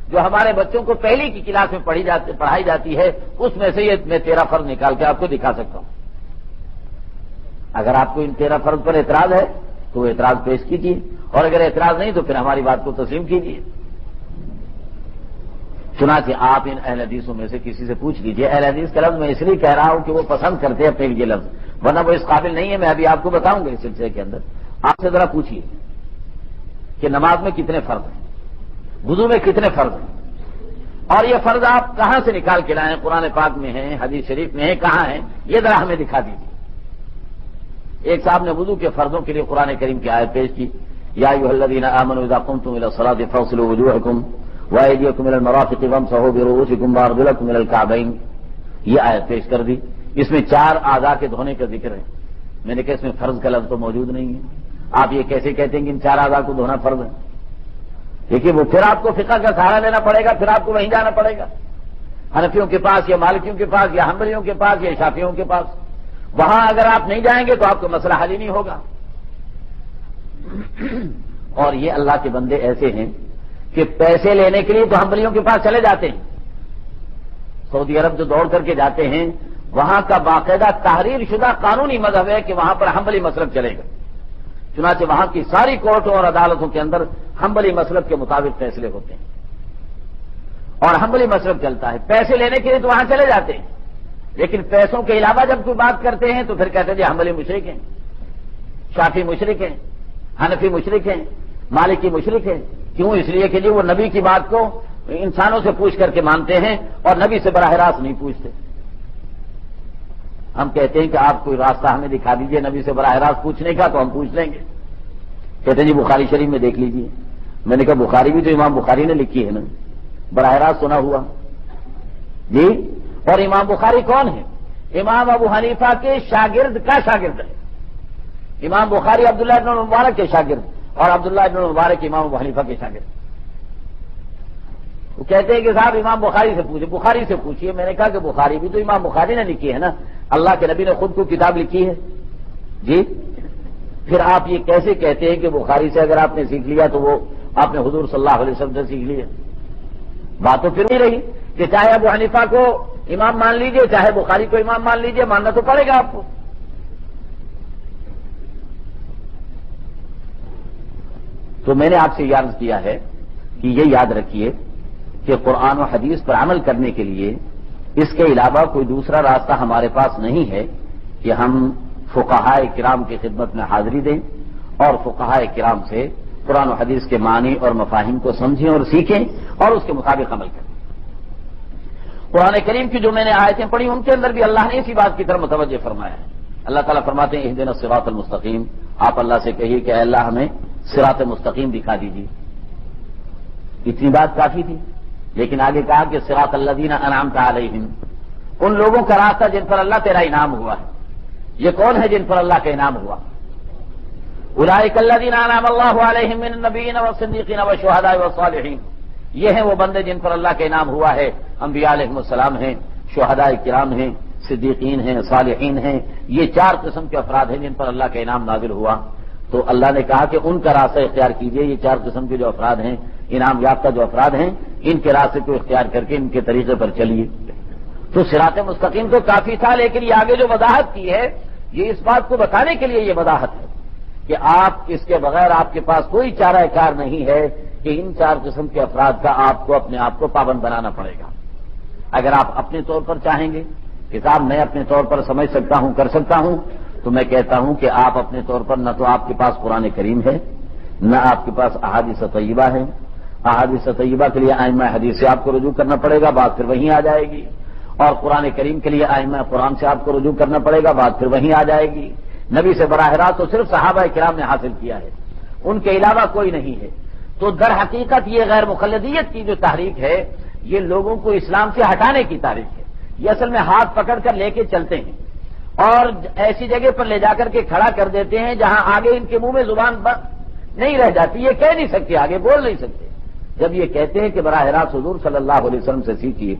جو ہمارے بچوں کو پہلی کی کلاس میں پڑھائی جاتی ہے، اس میں سے یہ میں 13 فرض نکال کے آپ کو دکھا سکتا ہوں. اگر آپ کو ان 13 فرض پر اعتراض ہے تو وہ اعتراض پیش کیجیے، اور اگر اعتراض نہیں تو پھر ہماری بات کو تسلیم کیجیے. چنانچہ آپ ان اہل حدیثوں میں سے کسی سے پوچھ لیجئے. اہل حدیث کا لفظ میں اس لیے کہہ رہا ہوں کہ وہ پسند کرتے ہیں اپنے یہ لفظ، ورنہ وہ اس قابل نہیں ہے. میں ابھی آپ کو بتاؤں گا اس سلسلے کے اندر. آپ سے ذرا پوچھیے کہ نماز میں کتنے فرض ہیں، وضو میں کتنے فرض ہیں، اور یہ فرض آپ کہاں سے نکال کے لائیں؟ قرآن پاک میں ہیں، حدیث شریف میں ہیں، کہاں ہیں؟ یہ ذرا ہمیں دکھا دیجیے. ایک صاحب نے وضو کے فرضوں کے لیے قرآن کریم کی آیت پیش کی، یا ایھا الذین آمنوا اذا قمتم الى الصلاۃ فاغسلوا وجوہکم وایدیکم الى المرافق وامسحوا برؤوسکم وارجلکم الى الکعبین. یہ آیت پیش کر دی. اس میں 4 اعضاء کے دھونے کا ذکر ہے. میں نے کہا اس میں فرض کا لفظ تو موجود نہیں ہے. آپ یہ کیسے کہتے ہیں کہ ان 4 اعضاء کو دھونا فرض ہے؟ دیکھیے وہ پھر آپ کو فقہ کا سہارا لینا پڑے گا، پھر آپ کو وہیں جانا پڑے گا، حنفیوں کے پاس یا مالکیوں کے پاس یا حنبلیوں کے پاس یا شافعیوں کے پاس. وہاں اگر آپ نہیں جائیں گے تو آپ کو مسئلہ حل ہی نہیں ہوگا. اور یہ اللہ کے بندے ایسے ہیں کہ پیسے لینے کے لیے تو حنبلیوں کے پاس چلے جاتے ہیں. سعودی عرب جو دوڑ کر کے جاتے ہیں، وہاں کا باقاعدہ تحریر شدہ قانونی مذہب ہے کہ وہاں پر حنبلی مسلک چلے گا. چنانچہ وہاں کی ساری کورٹوں اور عدالتوں کے اندر حنبلی مسلک کے مطابق فیصلے ہوتے ہیں اور حنبلی مسلک چلتا ہے. پیسے لینے کے لیے تو وہاں چلے جاتے ہیں، لیکن پیسوں کے علاوہ جب کوئی بات کرتے ہیں تو پھر کہتے ہیں جی حنبلی مشرک ہیں، شافعی مشرک ہیں، حنفی مشرک ہیں، مالکی مشرک ہیں. کیوں؟ اس لیے کہ جی وہ نبی کی بات کو انسانوں سے پوچھ کر کے مانتے ہیں اور نبی سے براہ راست نہیں پوچھتے. ہم کہتے ہیں کہ آپ کوئی راستہ ہمیں دکھا دیجئے نبی سے براہ راست پوچھنے کا تو ہم پوچھ لیں گے. کہتے ہیں جی بخاری شریف میں دیکھ لیجئے. میں نے کہا بخاری بھی تو امام بخاری نے لکھی ہے نا، براہ راست سنا ہوا جی. اور امام بخاری کون ہے؟ امام ابو حنیفہ کے شاگرد کا شاگرد ہے. امام بخاری عبداللہ ابن مبارک کے شاگرد اور عبداللہ ابن مبارک امام ابو حنیفہ کے شاگرد. وہ کہتے ہیں کہ صاحب امام بخاری سے پوچھے، بخاری سے پوچھیے. میں نے کہا کہ بخاری بھی تو امام بخاری نے لکھی ہے نا، اللہ کے نبی نے خود کو کتاب لکھی ہے جی. پھر آپ یہ کیسے کہتے ہیں کہ بخاری سے اگر آپ نے سیکھ لیا تو وہ آپ نے حضور صلی اللہ علیہ وسلم سے سیکھ لیا؟ بات تو پھر نہیں رہی کہ چاہے ابو حنیفہ کو امام مان لیجئے چاہے بخاری کو امام مان لیجئے، ماننا تو پڑے گا آپ کو. تو میں نے آپ سے یہ عرض کیا ہے کہ یہ یاد رکھیے کہ قرآن و حدیث پر عمل کرنے کے لیے اس کے علاوہ کوئی دوسرا راستہ ہمارے پاس نہیں ہے کہ ہم فقہائے کرام کی خدمت میں حاضری دیں اور فقہائے کرام سے قرآن و حدیث کے معنی اور مفاہیم کو سمجھیں اور سیکھیں اور اس کے مطابق عمل کریں. قرآن کریم کی جو میں نے آیتیں پڑھی ان کے اندر بھی اللہ نے اسی بات کی طرف متوجہ فرمایا ہے. اللہ تعالیٰ فرماتے ہیں اہدنا الصراط المستقیم. آپ اللہ سے کہیے کہ اے اللہ ہمیں صراط مستقیم دکھا دیجیے. اتنی بات کافی تھی، لیکن آگے کہا کہ صراط الذین انعمت علیہم، ان لوگوں کا راستہ جن پر اللہ تیرا انعام ہوا ہے. یہ کون ہے جن پر اللہ کا انعام ہوا؟ اولئک الذین انعم اللہ علیہم من النبیین والصدیقین والشہداء والصالحین. یہ ہیں وہ بندے جن پر اللہ کا انعام ہوا ہے. انبیاء علیہم السلام ہیں، شہداء کرام ہیں، صدیقین ہیں، صالحین ہیں. یہ 4 قسم کے افراد ہیں جن پر اللہ کا انعام نازل ہوا. تو اللہ نے کہا کہ ان کا راستہ اختیار کیجئے. یہ 4 قسم کے جو افراد ہیں، انعام یافتہ جو افراد ہیں، ان کے راستے کو اختیار کر کے ان کے طریقے پر چلیے. تو صراط مستقیم تو کافی تھا، لیکن یہ آگے جو وضاحت کی ہے یہ اس بات کو بتانے کے لیے یہ وضاحت ہے کہ آپ اس کے بغیر آپ کے پاس کوئی چارہ کار نہیں ہے کہ ان 4 قسم کے افراد کا آپ کو اپنے آپ کو پابند بنانا پڑے گا. اگر آپ اپنے طور پر چاہیں گے کہ صاحب میں اپنے طور پر سمجھ سکتا ہوں، کر سکتا ہوں، تو میں کہتا ہوں کہ آپ اپنے طور پر نہ تو آپ کے پاس قرآن کریم ہے، نہ آپ کے پاس احادیث طیبہ ہے. احادیث طیبہ کے لیے ائمہ حدیث سے آپ کو رجوع کرنا پڑے گا، بات پھر وہیں آ جائے گی. اور قرآن کریم کے لیے ائمہ قرآن سے آپ کو رجوع کرنا پڑے گا، بات پھر وہیں آ جائے گی. نبی سے براہ راست تو صرف صحابہ کرام نے حاصل کیا ہے، ان کے علاوہ کوئی نہیں ہے. تو در حقیقت یہ غیر مقلدیت کی جو تحریک ہے یہ لوگوں کو اسلام سے ہٹانے کی تحریک ہے. یہ اصل میں ہاتھ پکڑ کر لے کے چلتے ہیں اور ایسی جگہ پر لے جا کر کے کھڑا کر دیتے ہیں جہاں آگے ان کے منہ میں زبان نہیں رہ جاتی. یہ کہہ نہیں سکتے، آگے بول نہیں سکتے. جب یہ کہتے ہیں کہ براہ راست حضور صلی اللہ علیہ وسلم سے سیکھیے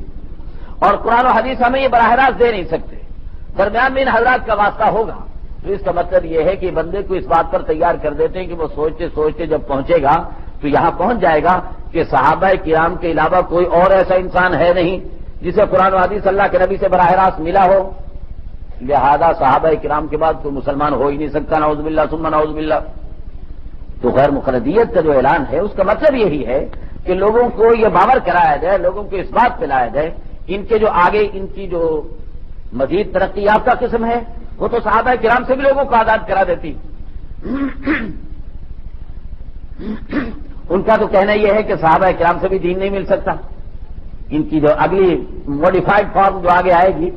اور قرآن و حدیث ہمیں یہ براہ راست دے نہیں سکتے، درمیان میں ان حضرات کا واسطہ ہوگا، تو اس کا مطلب یہ ہے کہ بندے کو اس بات پر تیار کر دیتے ہیں کہ وہ سوچتے سوچتے جب پہنچے گا تو یہاں پہنچ جائے گا کہ صحابہ کرام کے علاوہ کوئی اور ایسا انسان ہے نہیں جسے قرآن و حدیث اللہ کے نبی سے براہ راست ملا ہو. لہذا صحابہ کرام کے بعد کوئی مسلمان ہو ہی نہیں سکتا، نعوذ باللہ ثم نعوذ باللہ. تو غیر مقلدیت کا جو اعلان ہے اس کا مطلب یہی ہے کہ لوگوں کو یہ باور کرایا جائے، لوگوں کو اس بات پہ لایا جائے ان کے جو آگے ان کی جو مزید ترقی یافتہ قسم ہے وہ تو صحابہ کرام سے بھی لوگوں کو آزاد کرا دیتی. ان کا تو کہنا یہ ہے کہ صحابہ کرام سے بھی دین نہیں مل سکتا، ان کی جو اگلی موڈیفائڈ فارم جو آگے آئے گی.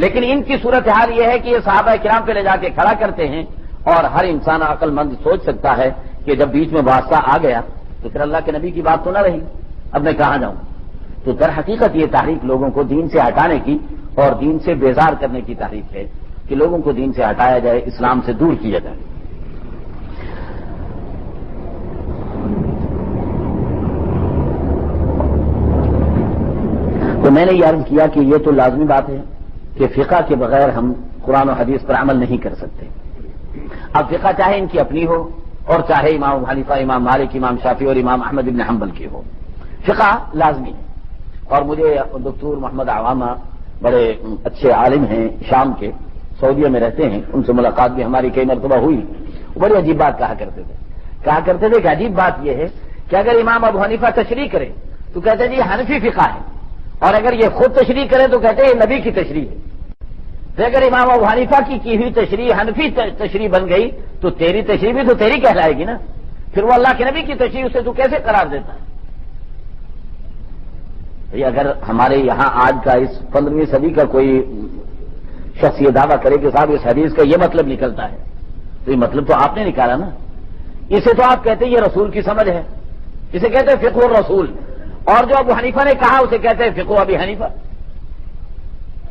لیکن ان کی صورتحال یہ ہے کہ یہ صحابہ کرام پہ لے جا کے کھڑا کرتے ہیں، اور ہر انسان عقل مند سوچ سکتا ہے کہ جب بیچ میں واسطہ آ گیا تو پھر اللہ کے نبی کی بات تو نہ رہی، اب میں کہاں جاؤں. تو در حقیقت یہ تحریک لوگوں کو دین سے ہٹانے کی اور دین سے بیزار کرنے کی تحریک ہے کہ لوگوں کو دین سے ہٹایا جائے، اسلام سے دور کیا جائے. تو میں نے یہ عرض کیا کہ یہ تو لازمی بات ہے کہ فقہ کے بغیر ہم قرآن و حدیث پر عمل نہیں کر سکتے. اب فقہ چاہے ان کی اپنی ہو اور چاہے امام ابو حنیفہ، امام مالک، امام شافعی اور امام احمد بن حنبل کی ہو، فقہ لازمی ہے. اور مجھے دکتور محمد عوامہ بڑے اچھے عالم ہیں شام کے، سعودیہ میں رہتے ہیں، ان سے ملاقات بھی ہماری کئی مرتبہ ہوئی. وہ بڑی عجیب بات کہا کرتے تھے کہ عجیب بات یہ ہے کہ اگر امام ابو حنیفہ تشریح کرے تو کہتے ہیں جی حنفی فقہ ہے، اور اگر یہ خود تشریح کرے تو کہتے ہیں یہ نبی کی تشریح ہے. تو اگر امام ابو حنیفہ کی ہوئی تشریح حنفی تشریح بن گئی تو تیری تشریح بھی تو تیری کہلائے گی نا، پھر وہ اللہ کے نبی کی تشریح اسے تو کیسے قرار دیتا ہے؟ یہ اگر ہمارے یہاں آج کا اس 15ویں صدی کا کوئی شخص یہ دعویٰ کرے کہ صاحب اس حدیث کا یہ مطلب نکلتا ہے، تو یہ مطلب تو آپ نے نکالا نا. اسے تو آپ کہتے ہیں یہ رسول کی سمجھ ہے، اسے کہتے ہیں فقہ الرسول. اور جو ابو حنیفہ نے کہا اسے کہتے ہیں فقہ ابی حنیفہ.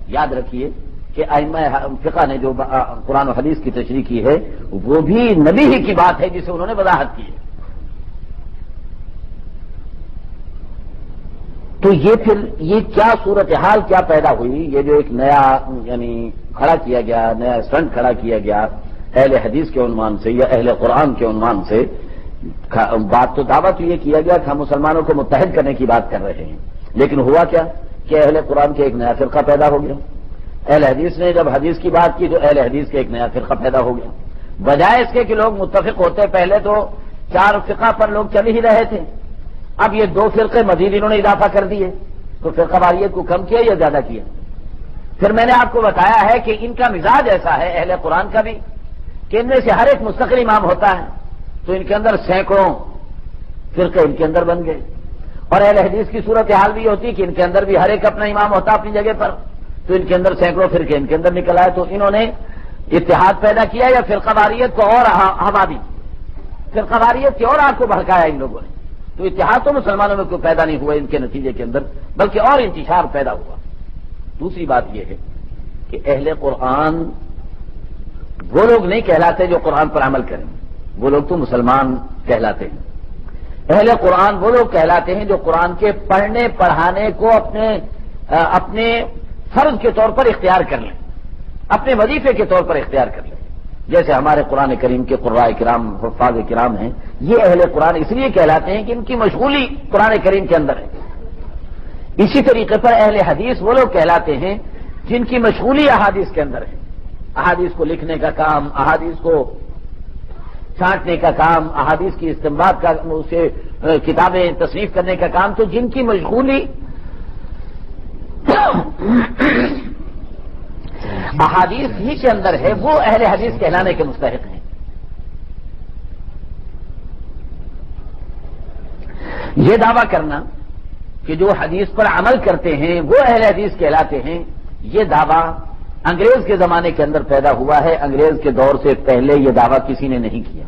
یاد رکھیے کہ ائمہ فقہ نے جو قرآن و حدیث کی تشریح کی ہے وہ بھی نبی ہی کی بات ہے جسے انہوں نے وضاحت کی ہے. تو یہ پھر یہ کیا صورتحال کیا پیدا ہوئی، یہ جو ایک نیا یعنی کھڑا کیا گیا، نیا اسٹنٹ کھڑا کیا گیا اہل حدیث کے عنوان سے یا اہل قرآن کے عنوان سے. بات تو دعویٰ تو یہ کیا گیا کہ ہم مسلمانوں کو متحد کرنے کی بات کر رہے ہیں، لیکن ہوا کیا کہ اہل قرآن کے ایک نیا فرقہ پیدا ہو گیا. اہل حدیث نے جب حدیث کی بات کی تو اہل حدیث کے ایک نیا فرقہ پیدا ہو گیا. بجائے اس کے کہ لوگ متفق ہوتے، پہلے تو 4 فرقہ پر لوگ چل ہی رہے تھے، اب یہ 2 فرقے مزید انہوں نے اضافہ کر دیے. تو فرقہ واریت کو کم کیا یا زیادہ کیا؟ پھر میں نے آپ کو بتایا ہے کہ ان کا مزاج ایسا ہے اہل قرآن کا بھی کہ ان میں سے ہر ایک مستقل امام ہوتا ہے، تو ان کے اندر سینکڑوں فرقے ان کے اندر بن گئے. اور اہل حدیث کی صورتحال بھی ہوتی کہ ان کے اندر بھی ہر ایک اپنا امام ہوتا اپنی جگہ پر، تو ان کے اندر سینکڑوں فرقے ان کے اندر نکل آئے. تو انہوں نے اتحاد پیدا کیا یا فرقہ واریت کو اور ہوا دی، فرقہ واریت کی اور آگ کو بھڑکایا ان لوگوں نے. تو اتحاد تو مسلمانوں میں کوئی پیدا نہیں ہوا ان کے نتیجے کے اندر، بلکہ اور انتشار پیدا ہوا. دوسری بات یہ ہے کہ اہل قرآن وہ لوگ نہیں کہلاتے جو قرآن پر عمل کریں، وہ لوگ تو مسلمان کہلاتے ہیں. اہل قرآن وہ لوگ کہلاتے ہیں جو قرآن کے پڑھنے پڑھانے کو اپنے فرض کے طور پر اختیار کر لیں، اپنے وظیفے کے طور پر اختیار کر لیں. جیسے ہمارے قرآن کریم کے قراء کرام، حفاظ کرام ہیں، یہ اہل قرآن اس لیے کہلاتے ہیں کہ ان کی مشغولی قرآن کریم کے اندر ہے. اسی طریقے پر اہل حدیث وہ لوگ کہلاتے ہیں جن کی مشغولی احادیث کے اندر ہے، احادیث کو لکھنے کا کام، احادیث کو چھانٹنے کا کام، احادیث کی استنباط کا، اسے کتابیں تصنیف کرنے کا کام. تو جن کی مشغولی احادیث ہی کے اندر ہے وہ اہل حدیث کہلانے کے مستحق ہیں. یہ دعویٰ کرنا کہ جو حدیث پر عمل کرتے ہیں وہ اہل حدیث کہلاتے ہیں، یہ دعویٰ انگریز کے زمانے کے اندر پیدا ہوا ہے. انگریز کے دور سے پہلے یہ دعویٰ کسی نے نہیں کیا.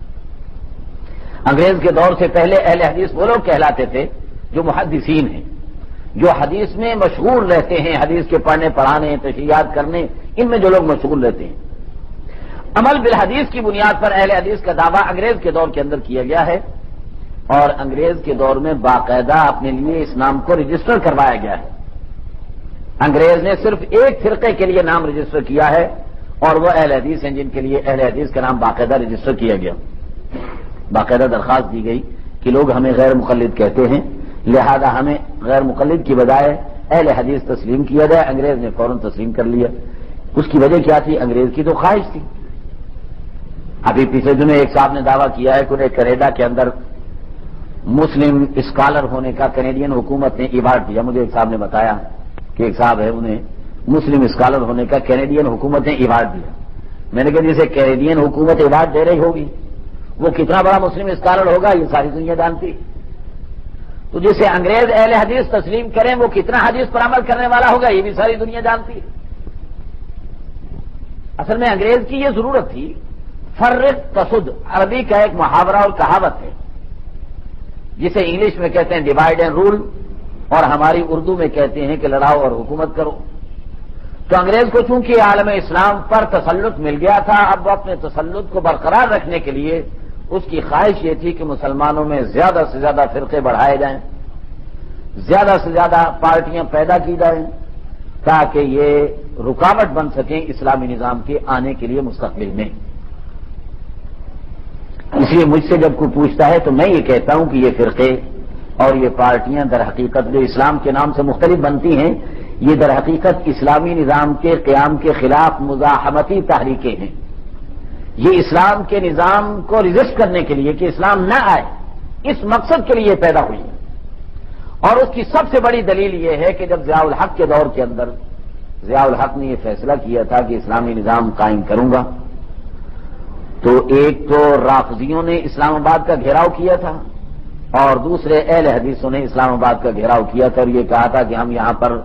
انگریز کے دور سے پہلے اہل حدیث وہ لوگ کہلاتے تھے جو محدثین ہیں، جو حدیث میں مشغول رہتے ہیں، حدیث کے پڑھنے پڑھانے، تشریحات کرنے، ان میں جو لوگ مشغول رہتے ہیں. عمل بالحدیث کی بنیاد پر اہل حدیث کا دعویٰ انگریز کے دور کے اندر کیا گیا ہے، اور انگریز کے دور میں باقاعدہ اپنے لیے اس نام کو رجسٹر کروایا گیا ہے. انگریز نے صرف ایک فرقے کے لیے نام رجسٹر کیا ہے، اور وہ اہل حدیث ہیں جن کے لیے اہل حدیث کا نام باقاعدہ رجسٹر کیا گیا. باقاعدہ درخواست دی گئی کہ لوگ ہمیں غیر مقلد کہتے ہیں، لہذا ہمیں غیر مقلد کی بجائے اہل حدیث تسلیم کیا جائے. انگریز نے فوراً تسلیم کر لیا. اس کی وجہ کیا تھی؟ انگریز کی تو خواہش تھی. ابھی پچھلے دنوں ایک صاحب نے دعویٰ کیا ہے کہ انہیں کینیڈا کے اندر مسلم اسکالر ہونے کا کینیڈین حکومت نے ایوارڈ دیا. مجھے ایک صاحب نے بتایا کہ ایک صاحب ہے انہیں مسلم اسکالر ہونے کا کینیڈین حکومت نے ایوارڈ دیا. میں نے کہا جسے کینیڈین حکومت ایوارڈ دے رہی ہوگی وہ کتنا بڑا مسلم اسکالر ہوگا یہ ساری دنیا جانتی. تو جسے انگریز اہل حدیث تسلیم کریں وہ کتنا حدیث پر عمل کرنے والا ہوگا یہ بھی ساری دنیا جانتی ہے. اصل میں انگریز کی یہ ضرورت تھی. فرق تسد عربی کا ایک محاورہ اور کہاوت ہے جسے انگلش میں کہتے ہیں ڈیوائڈ اینڈ رول اور ہماری اردو میں کہتے ہیں کہ لڑاؤ اور حکومت کرو. تو انگریز کو چونکہ عالم اسلام پر تسلط مل گیا تھا اب وہ اپنے تسلط کو برقرار رکھنے کے لیے اس کی خواہش یہ تھی کہ مسلمانوں میں زیادہ سے زیادہ فرقے بڑھائے جائیں, زیادہ سے زیادہ پارٹیاں پیدا کی جائیں تاکہ یہ رکاوٹ بن سکیں اسلامی نظام کے آنے کے لیے مستقبل میں. اس لیے مجھ سے جب کوئی پوچھتا ہے تو میں یہ کہتا ہوں کہ یہ فرقے اور یہ پارٹیاں در حقیقت جو اسلام کے نام سے مختلف بنتی ہیں یہ در حقیقت اسلامی نظام کے قیام کے خلاف مزاحمتی تحریکیں ہیں. یہ اسلام کے نظام کو ریزسٹ کرنے کے لیے کہ اسلام نہ آئے اس مقصد کے لیے پیدا ہوئی ہے. اور اس کی سب سے بڑی دلیل یہ ہے کہ جب ضیاء الحق کے دور کے اندر ضیاء الحق نے یہ فیصلہ کیا تھا کہ اسلامی نظام قائم کروں گا تو ایک تو رافضیوں نے اسلام آباد کا گھیراؤ کیا تھا اور دوسرے اہل حدیثوں نے اسلام آباد کا گھیراؤ کیا تھا اور یہ کہا تھا کہ ہم یہاں پر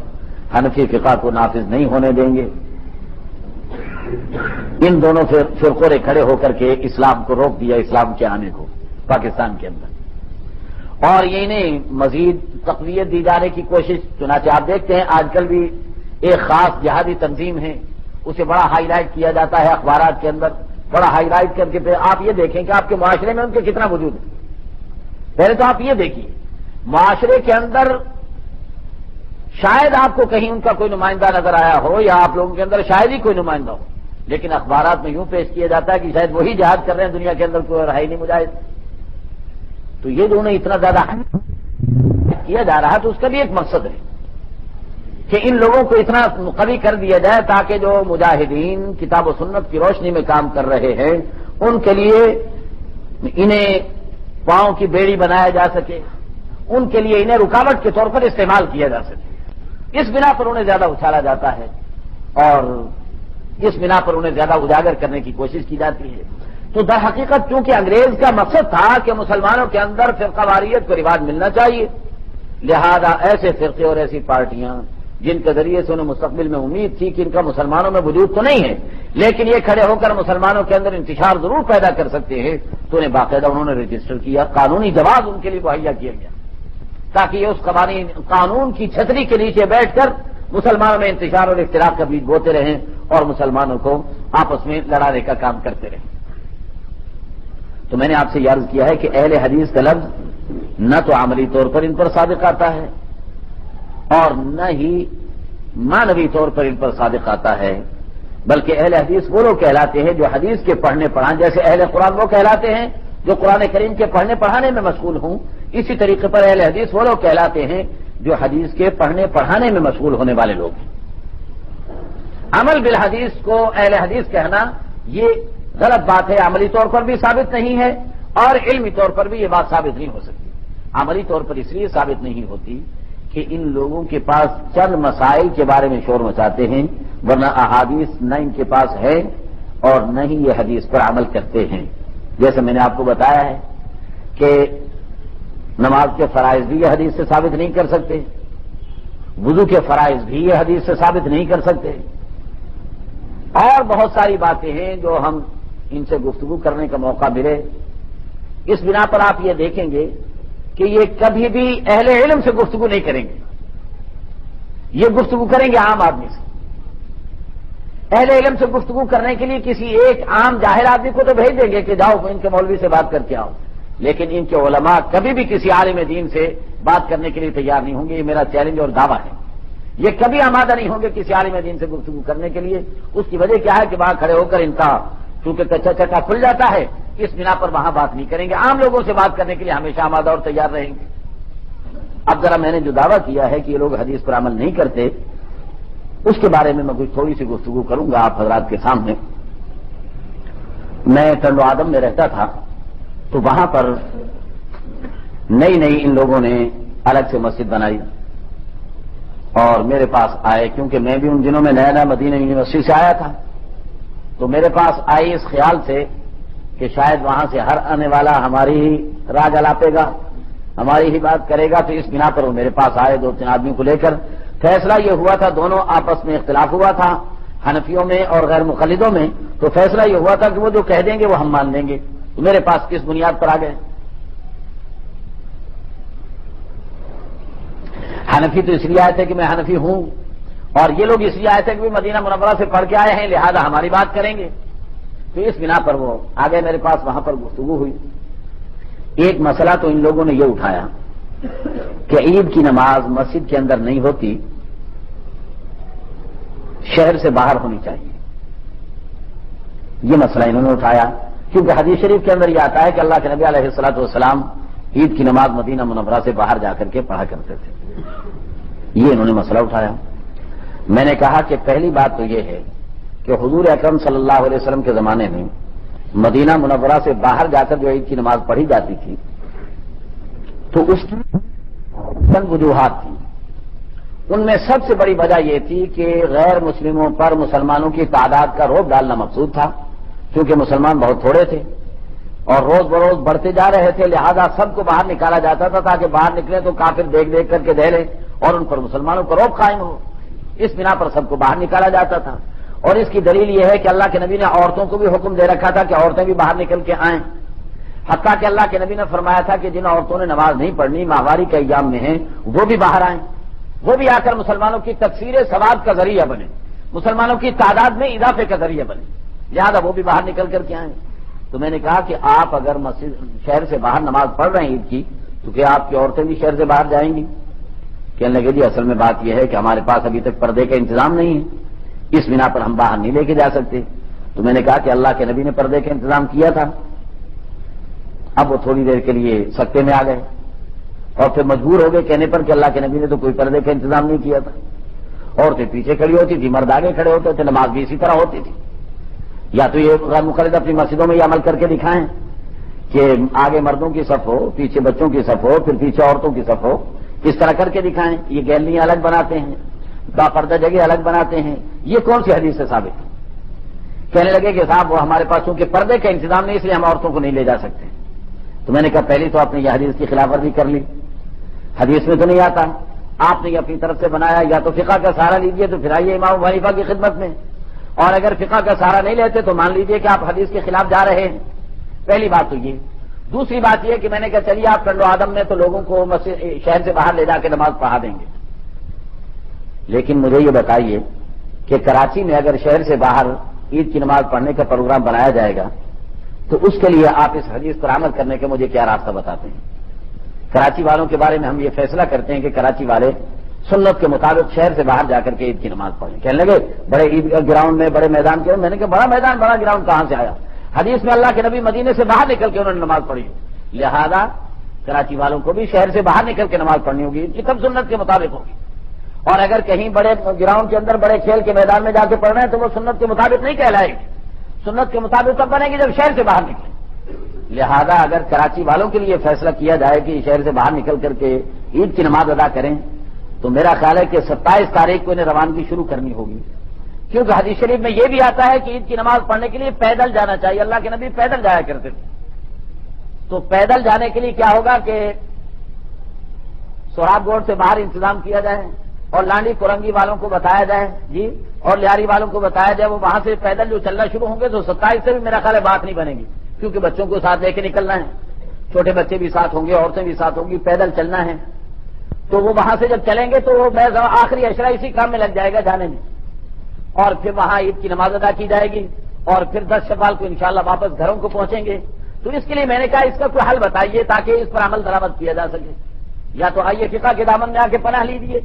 حنفی فقہ کو نافذ نہیں ہونے دیں گے. ان دونوں فرقوں نے کھڑے ہو کر کے اسلام کو روک دیا, اسلام کے آنے کو پاکستان کے اندر, اور یہ انہیں مزید تقویت دی جانے کی کوشش. چنانچہ آپ دیکھتے ہیں آج کل بھی ایک خاص جہادی تنظیم ہے اسے بڑا ہائی لائٹ کیا جاتا ہے اخبارات کے اندر, بڑا ہائی لائٹ کر کے پھر آپ یہ دیکھیں کہ آپ کے معاشرے میں ان کے کتنا وجود ہے. پہلے تو آپ یہ دیکھیے معاشرے کے اندر شاید آپ کو کہیں ان کا کوئی نمائندہ نظر آیا ہو یا آپ لوگوں کے اندر شاید ہی کوئی نمائندہ ہو, لیکن اخبارات میں یوں پیش کیا جاتا ہے کہ شاید وہی جہاد کر رہے ہیں دنیا کے اندر کوئی رہا ہی نہیں مجاہد. تو یہ جو انہیں اتنا زیادہ کیا جا رہا ہے تو اس کا بھی ایک مقصد ہے کہ ان لوگوں کو اتنا قوی کر دیا جائے تاکہ جو مجاہدین کتاب و سنت کی روشنی میں کام کر رہے ہیں ان کے لیے انہیں پاؤں کی بیڑی بنایا جا سکے, ان کے لیے انہیں رکاوٹ کے طور پر استعمال کیا جا سکے. اس بنا پر انہیں زیادہ اچھالا جاتا ہے اور اس بنا پر انہیں زیادہ اجاگر کرنے کی کوشش کی جاتی ہے. تو در حقیقت چونکہ انگریز کا مقصد تھا کہ مسلمانوں کے اندر فرقہ واریت کو رواج ملنا چاہیے, لہذا ایسے فرقے اور ایسی پارٹیاں جن کے ذریعے سے انہیں مستقبل میں امید تھی کہ ان کا مسلمانوں میں وجود تو نہیں ہے لیکن یہ کھڑے ہو کر مسلمانوں کے اندر انتشار ضرور پیدا کر سکتے ہیں, تو انہیں باقاعدہ انہوں نے رجسٹر کیا, قانونی جواز ان کے لیے مہیا کیا گیا تاکہ یہ اس قانون کی چھتری کے نیچے بیٹھ کر مسلمانوں میں انتشار اور اختلاف کا بیج بوتے رہیں اور مسلمانوں کو آپس میں لڑانے کا کام کرتے رہیں. تو میں نے آپ سے یہ عرض کیا ہے کہ اہل حدیث کا لفظ نہ تو عملی طور پر ان پر صادق آتا ہے اور نہ ہی معنوی طور پر ان پر صادق آتا ہے, بلکہ اہل حدیث وہ لوگ کہلاتے ہیں جو حدیث کے پڑھنے پڑھانے, جیسے اہل قرآن وہ کہلاتے ہیں جو قرآن کریم کے پڑھنے پڑھانے میں مشغول ہوں, اسی طریقے پر اہل حدیث وہ لوگ کہلاتے ہیں جو حدیث کے پڑھنے پڑھانے میں مشغول ہونے والے لوگ ہیں. عمل بالحدیث کو اہل حدیث کہنا یہ غلط بات ہے, عملی طور پر بھی ثابت نہیں ہے اور علمی طور پر بھی یہ بات ثابت نہیں ہو سکتی. عملی طور پر اس لیے ثابت نہیں ہوتی کہ ان لوگوں کے پاس چند مسائل کے بارے میں شور مچاتے ہیں, ورنہ احادیث نہ ان کے پاس ہے اور نہ ہی یہ حدیث پر عمل کرتے ہیں. جیسے میں نے آپ کو بتایا ہے کہ نماز کے فرائض بھی یہ حدیث سے ثابت نہیں کر سکتے, وضو کے فرائض بھی یہ حدیث سے ثابت نہیں کر سکتے, اور بہت ساری باتیں ہیں جو ہم ان سے گفتگو کرنے کا موقع ملے. اس بنا پر آپ یہ دیکھیں گے کہ یہ کبھی بھی اہل علم سے گفتگو نہیں کریں گے, یہ گفتگو کریں گے عام آدمی سے. اہل علم سے گفتگو کرنے کے لیے کسی ایک عام جاہل آدمی کو تو بھیج دیں گے کہ جاؤ ان کے مولوی سے بات کر کے آؤ, لیکن ان کے علماء کبھی بھی کسی عالم دین سے بات کرنے کے لیے تیار نہیں ہوں گے. یہ میرا چیلنج اور دعویٰ ہے. یہ کبھی آمادہ نہیں ہوں گے کسی عالم دین سے گفتگو کرنے کے لیے. اس کی وجہ کیا ہے کہ وہاں کھڑے ہو کر ان کا چونکہ کچا چکا کھل جاتا ہے, اس بنا پر وہاں بات نہیں کریں گے. عام لوگوں سے بات کرنے کے لیے ہمیشہ آمادہ اور تیار رہیں گے. اب ذرا میں نے جو دعویٰ کیا ہے کہ یہ لوگ حدیث پر عمل نہیں کرتے, اس کے بارے میں کچھ تھوڑی سی گفتگو کروں گا آپ حضرات کے سامنے. میں ٹنڈو آدم میں رہتا تھا تو وہاں پر نئی نئی ان لوگوں نے الگ سے مسجد بنائی اور میرے پاس آئے، کیونکہ میں بھی ان دنوں میں نیا نیا مدینہ یونیورسٹی سے آیا تھا، تو میرے پاس آئی اس خیال سے کہ شاید وہاں سے ہر آنے والا ہماری ہی راج الاپے گا، ہماری ہی بات کرے گا، تو اس بنا پر وہ میرے پاس آئے 2-3 آدمیوں کو لے کر۔ فیصلہ یہ ہوا تھا، دونوں آپس میں اختلاف ہوا تھا حنفیوں میں اور غیر مقلدوں میں، تو فیصلہ یہ ہوا تھا کہ وہ جو کہہ دیں گے وہ ہم مان لیں گے۔ تو میرے پاس کس بنیاد پر آ گئے؟ حنفی تو اس لیے آئے تھے کہ میں حنفی ہوں، اور یہ لوگ اس لیے آئے تھے کہ مدینہ منورہ سے پڑھ کے آئے ہیں، لہذا ہماری بات کریں گے، تو اس بنا پر وہ آ گئے میرے پاس۔ وہاں پر گفتگو ہوئی۔ ایک مسئلہ تو ان لوگوں نے یہ اٹھایا کہ عید کی نماز مسجد کے اندر نہیں ہوتی، شہر سے باہر ہونی چاہیے، یہ مسئلہ انہوں نے اٹھایا، کیونکہ حدیث شریف کے اندر یہ آتا ہے کہ اللہ کے نبی علیہ الصلوۃ والسلام عید کی نماز مدینہ منورہ سے باہر جا کر کے پڑھا کرتے تھے، یہ انہوں نے مسئلہ اٹھایا۔ میں نے کہا کہ پہلی بات تو یہ ہے کہ حضور اکرم صلی اللہ علیہ وسلم کے زمانے میں مدینہ منورہ سے باہر جا کر جو عید کی نماز پڑھی جاتی تھی تو اس کی چند وجوہات تھیں۔ ان میں سب سے بڑی وجہ یہ تھی کہ غیر مسلموں پر مسلمانوں کی تعداد کا روب ڈالنا مقصود تھا، کیونکہ مسلمان بہت تھوڑے تھے اور روز بروز بڑھتے جا رہے تھے، لہذا سب کو باہر نکالا جاتا تھا تاکہ باہر نکلے تو کافر دیکھ دیکھ کر کے دہلے اور ان پر مسلمانوں کا روب قائم ہو، اس بنا پر سب کو باہر نکالا جاتا تھا۔ اور اس کی دلیل یہ ہے کہ اللہ کے نبی نے عورتوں کو بھی حکم دے رکھا تھا کہ عورتیں بھی باہر نکل کے آئیں، حتیٰ کہ اللہ کے نبی نے فرمایا تھا کہ جن عورتوں نے نماز نہیں پڑھنی، ماہواری کے ایام میں ہیں، وہ بھی باہر آئیں، وہ بھی آ کر مسلمانوں کی تکثیر ثواب کا ذریعہ بنے، مسلمانوں کی تعداد میں اضافے کا ذریعہ بنے، لہذا وہ بھی باہر نکل کر کے آئیں۔ تو میں نے کہا کہ آپ اگر مسجد شہر سے باہر نماز پڑھ رہے ہیں عید کی، تو کیا آپ کی عورتیں بھی شہر سے باہر جائیں گی؟ کہنے لگے جی اصل میں بات یہ ہے کہ ہمارے پاس ابھی تک پردے کا انتظام نہیں ہے، اس بنا پر ہم باہر نہیں لے کے جا سکتے۔ تو میں نے کہا کہ اللہ کے نبی نے پردے کا انتظام کیا تھا، اب وہ تھوڑی دیر کے لیے سکتے میں آ گئے اور پھر مجبور ہو گئے کہنے پر کہ اللہ کے نبی نے تو کوئی پردے کا انتظام نہیں کیا تھا۔ عورتیں پیچھے کھڑی ہوتی تھی، مرد آگے کھڑے ہوتے تھے، نماز بھی اسی طرح ہوتی تھی۔ یا تو یہ غیر مقلد اپنی مسجدوں میں یہ عمل کر کے دکھائیں کہ آگے مردوں کی صف ہو، پیچھے بچوں کی صف ہو، پھر پیچھے عورتوں کی صف ہو، اس طرح کر کے دکھائیں۔ یہ گیلریاں الگ بناتے ہیں، باپردہ جگہ الگ بناتے ہیں، یہ کون سی حدیث سے ثابت ہے؟ کہنے لگے کہ صاحب وہ ہمارے پاس چونکہ پردے کا انتظام نہیں، اس لیے ہم عورتوں کو نہیں لے جا سکتے۔ تو میں نے کہا پہلی تو آپ نے یہ حدیث کی خلاف ورزی کر لی، حدیث میں تو نہیں آتا، آپ نے یہ اپنی طرف سے بنایا، یا تو فقہ کا سہارا لیجیے تو پھر آئیے امام ابو حنیفہ کی خدمت میں، اور اگر فقہ کا سہارا نہیں لیتے تو مان لیجیے کہ آپ حدیث کے خلاف جا رہے ہیں۔ پہلی بات تو یہ۔ دوسری بات یہ کہ میں نے کہا چلیے آپ کنڈو آدم میں تو لوگوں کو شہر سے باہر لے جا کے نماز پڑھا دیں گے، لیکن مجھے یہ بتائیے کہ کراچی میں اگر شہر سے باہر عید کی نماز پڑھنے کا پروگرام بنایا جائے گا تو اس کے لیے آپ اس حدیث پر عمل کرنے کے مجھے کیا راستہ بتاتے ہیں؟ کراچی والوں کے بارے میں ہم یہ فیصلہ کرتے ہیں کہ کراچی والے سنت کے مطابق شہر سے باہر جا کر کے عید کی نماز پڑھیں۔ کہنے لگے بڑے عید گراؤنڈ میں، بڑے میدان کے، میں نے کہا بڑا میدان بڑا گراؤنڈ کہاں سے آیا؟ حدیث میں اللہ کے نبی مدینے سے باہر نکل کے انہوں نے نماز پڑھی، لہذا کراچی والوں کو بھی شہر سے باہر نکل کے نماز پڑھنی ہوگی، یہ تب سنت کے مطابق ہوگی۔ اور اگر کہیں بڑے گراؤنڈ کے اندر بڑے کھیل کے میدان میں جا کے پڑھ رہے ہیں تو وہ سنت کے مطابق نہیں کہلائے گی، سنت کے مطابق تب بنے گی جب شہر سے باہر نکلے۔ لہذا اگر کراچی والوں کے لیے فیصلہ کیا جائے کہ شہر سے باہر نکل کر کے عید کی نماز ادا کریں تو میرا خیال ہے کہ 27 تاریخ کو انہیں روانگی شروع کرنی ہوگی، کیونکہ حدیث شریف میں یہ بھی آتا ہے کہ عید کی نماز پڑھنے کے لیے پیدل جانا چاہیے، اللہ کے نبی پیدل جایا کرتے تھے۔ تو پیدل جانے کے لیے کیا ہوگا کہ سوراب گوڑ سے باہر انتظام کیا جائے اور لانڈی کورنگی والوں کو بتایا جائے جی، اور لیاری والوں کو بتایا جائے، وہ وہاں سے پیدل جو چلنا شروع ہوں گے تو 27 سے بھی میرا خیال ہے بات نہیں بنے گی، کیونکہ بچوں کو ساتھ لے کے نکلنا ہے، چھوٹے بچے بھی ساتھ ہوں گے، عورتیں بھی ساتھ ہوں گی، پیدل چلنا ہے۔ تو وہ وہاں سے جب چلیں گے تو وہ آخری عشرہ اسی کام میں لگ جائے گا جانے میں، اور پھر وہاں عید کی نماز ادا کی جائے گی اور پھر 10 شوال کو انشاءاللہ واپس گھروں کو پہنچیں گے۔ تو اس کے لیے میں نے کہا اس کا کوئی حل بتائیے تاکہ اس پر عمل درآمد کیا جا سکے، یا تو آئیے فقہ کے دامن میں آ کے پناہ لیجیے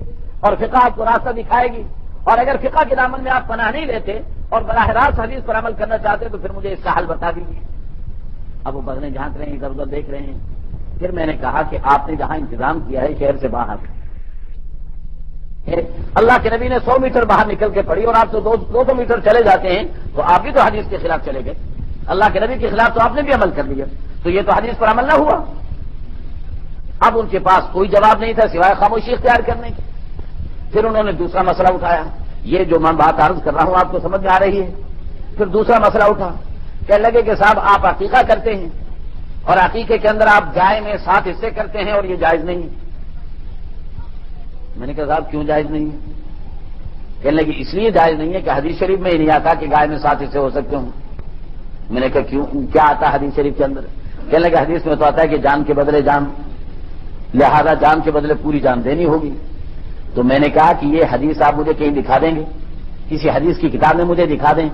اور فقہ آپ کو راستہ دکھائے گی، اور اگر فقہ کے دامن میں آپ پناہ نہیں لیتے اور براہ راست حدیث پر عمل کرنا چاہتے تو پھر مجھے اس کا حل بتا دیجیے۔ اب وہ بغلیں جھانک رہے ہیں، ادھر ادھر دیکھ رہے ہیں۔ پھر میں نے کہا کہ آپ نے جہاں انتظام کیا ہے شہر سے باہر، اللہ کے نبی نے 100 میٹر باہر نکل کے پڑھی اور آپ تو 200 میٹر چلے جاتے ہیں، تو آپ بھی تو حدیث کے خلاف چلے گئے، اللہ کے نبی کے خلاف تو آپ نے بھی عمل کر لیا، تو یہ تو حدیث پر عمل نہ ہوا۔ اب ان کے پاس کوئی جواب نہیں تھا سوائے خاموشی اختیار کرنے کی. پھر انہوں نے دوسرا مسئلہ اٹھایا. یہ جو میں بات عرض کر رہا ہوں آپ کو سمجھ میں آ رہی ہے. پھر دوسرا مسئلہ اٹھا. کہنے لگے کہ صاحب آپ عقیقہ کرتے ہیں اور عقیقے کے اندر آپ گائے میں 7 حصے کرتے ہیں اور یہ جائز نہیں ہے. میں نے کہا صاحب کیوں جائز نہیں ہے؟ کہنے لگے اس لیے جائز نہیں ہے کہ حدیث شریف میں ہی نہیں آتا کہ گائے میں 7 حصے ہو سکتے ہوں. میں نے کہا کیوں، کیا آتا ہے حدیث شریف کے اندر؟ کہنے لگے حدیث میں تو آتا ہے کہ جان کے بدلے جان، لہذا جان کے بدلے پوری جان دینی ہوگی. تو میں نے کہا کہ یہ حدیث آپ مجھے کہیں دکھا دیں گے؟ کسی حدیث کی کتاب میں مجھے دکھا دیں،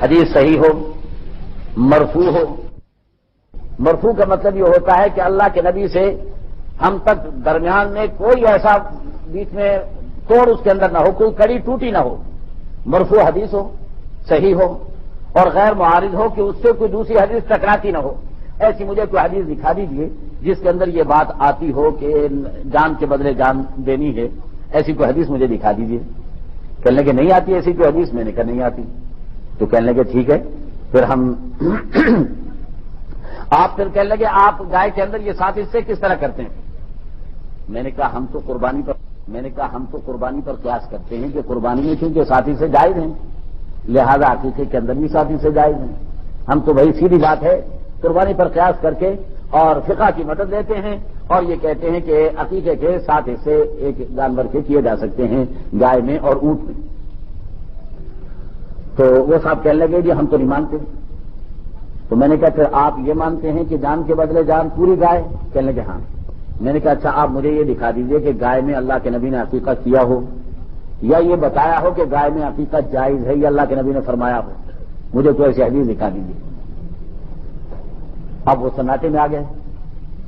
حدیث صحیح ہو، مرفوع ہو. مرفوع کا مطلب یہ ہوتا ہے کہ اللہ کے نبی سے ہم تک درمیان میں کوئی ایسا بیچ میں توڑ اس کے اندر نہ ہو، کوئی کڑی ٹوٹی نہ ہو. مرفوع حدیث ہو، صحیح ہو اور غیر معارض ہو کہ اس سے کوئی دوسری حدیث ٹکراتی نہ ہو. ایسی مجھے کوئی حدیث دکھا دیجیے جس کے اندر یہ بات آتی ہو کہ جان کے بدلے جان دینی ہے. ایسی کوئی حدیث مجھے دکھا دیجیے. کہنے لگے نہیں آتی ایسی کوئی حدیث. میں نے کہا نہیں آتی. تو کہنے لگے ٹھیک ہے پھر ہم آپ پھر کہنے لگے آپ گائے کے اندر یہ 7 حصے کس طرح کرتے ہیں؟ میں نے کہا ہم تو قربانی پر قیاس کرتے ہیں کہ قربانی میں کیونکہ 7 حصے جائز ہیں لہذا عقیقے کے اندر بھی 7 حصے جائز ہیں. ہم تو وہی سیدھی بات ہے قربانی پر قیاس کر کے اور فقہ کی مدد لیتے ہیں اور یہ کہتے ہیں کہ عقیقے کے 7 حصے ایک جانور کے کیے جا سکتے ہیں گائے میں اور اونٹ میں. تو وہ صاحب کہنے لگے جی ہم تو نہیں مانتے. تو میں نے کہا پھر آپ یہ مانتے ہیں کہ جان کے بدلے جان پوری گائے؟ کہنے لگے ہاں. میں نے کہا اچھا آپ مجھے یہ دکھا دیجئے کہ گائے میں اللہ کے نبی نے عقیقہ کیا ہو یا یہ بتایا ہو کہ گائے میں عقیقہ جائز ہے یا اللہ کے نبی نے فرمایا ہو. مجھے تو ایسی حدیث دکھا دیجیے. اب وہ سناٹے میں آ گئے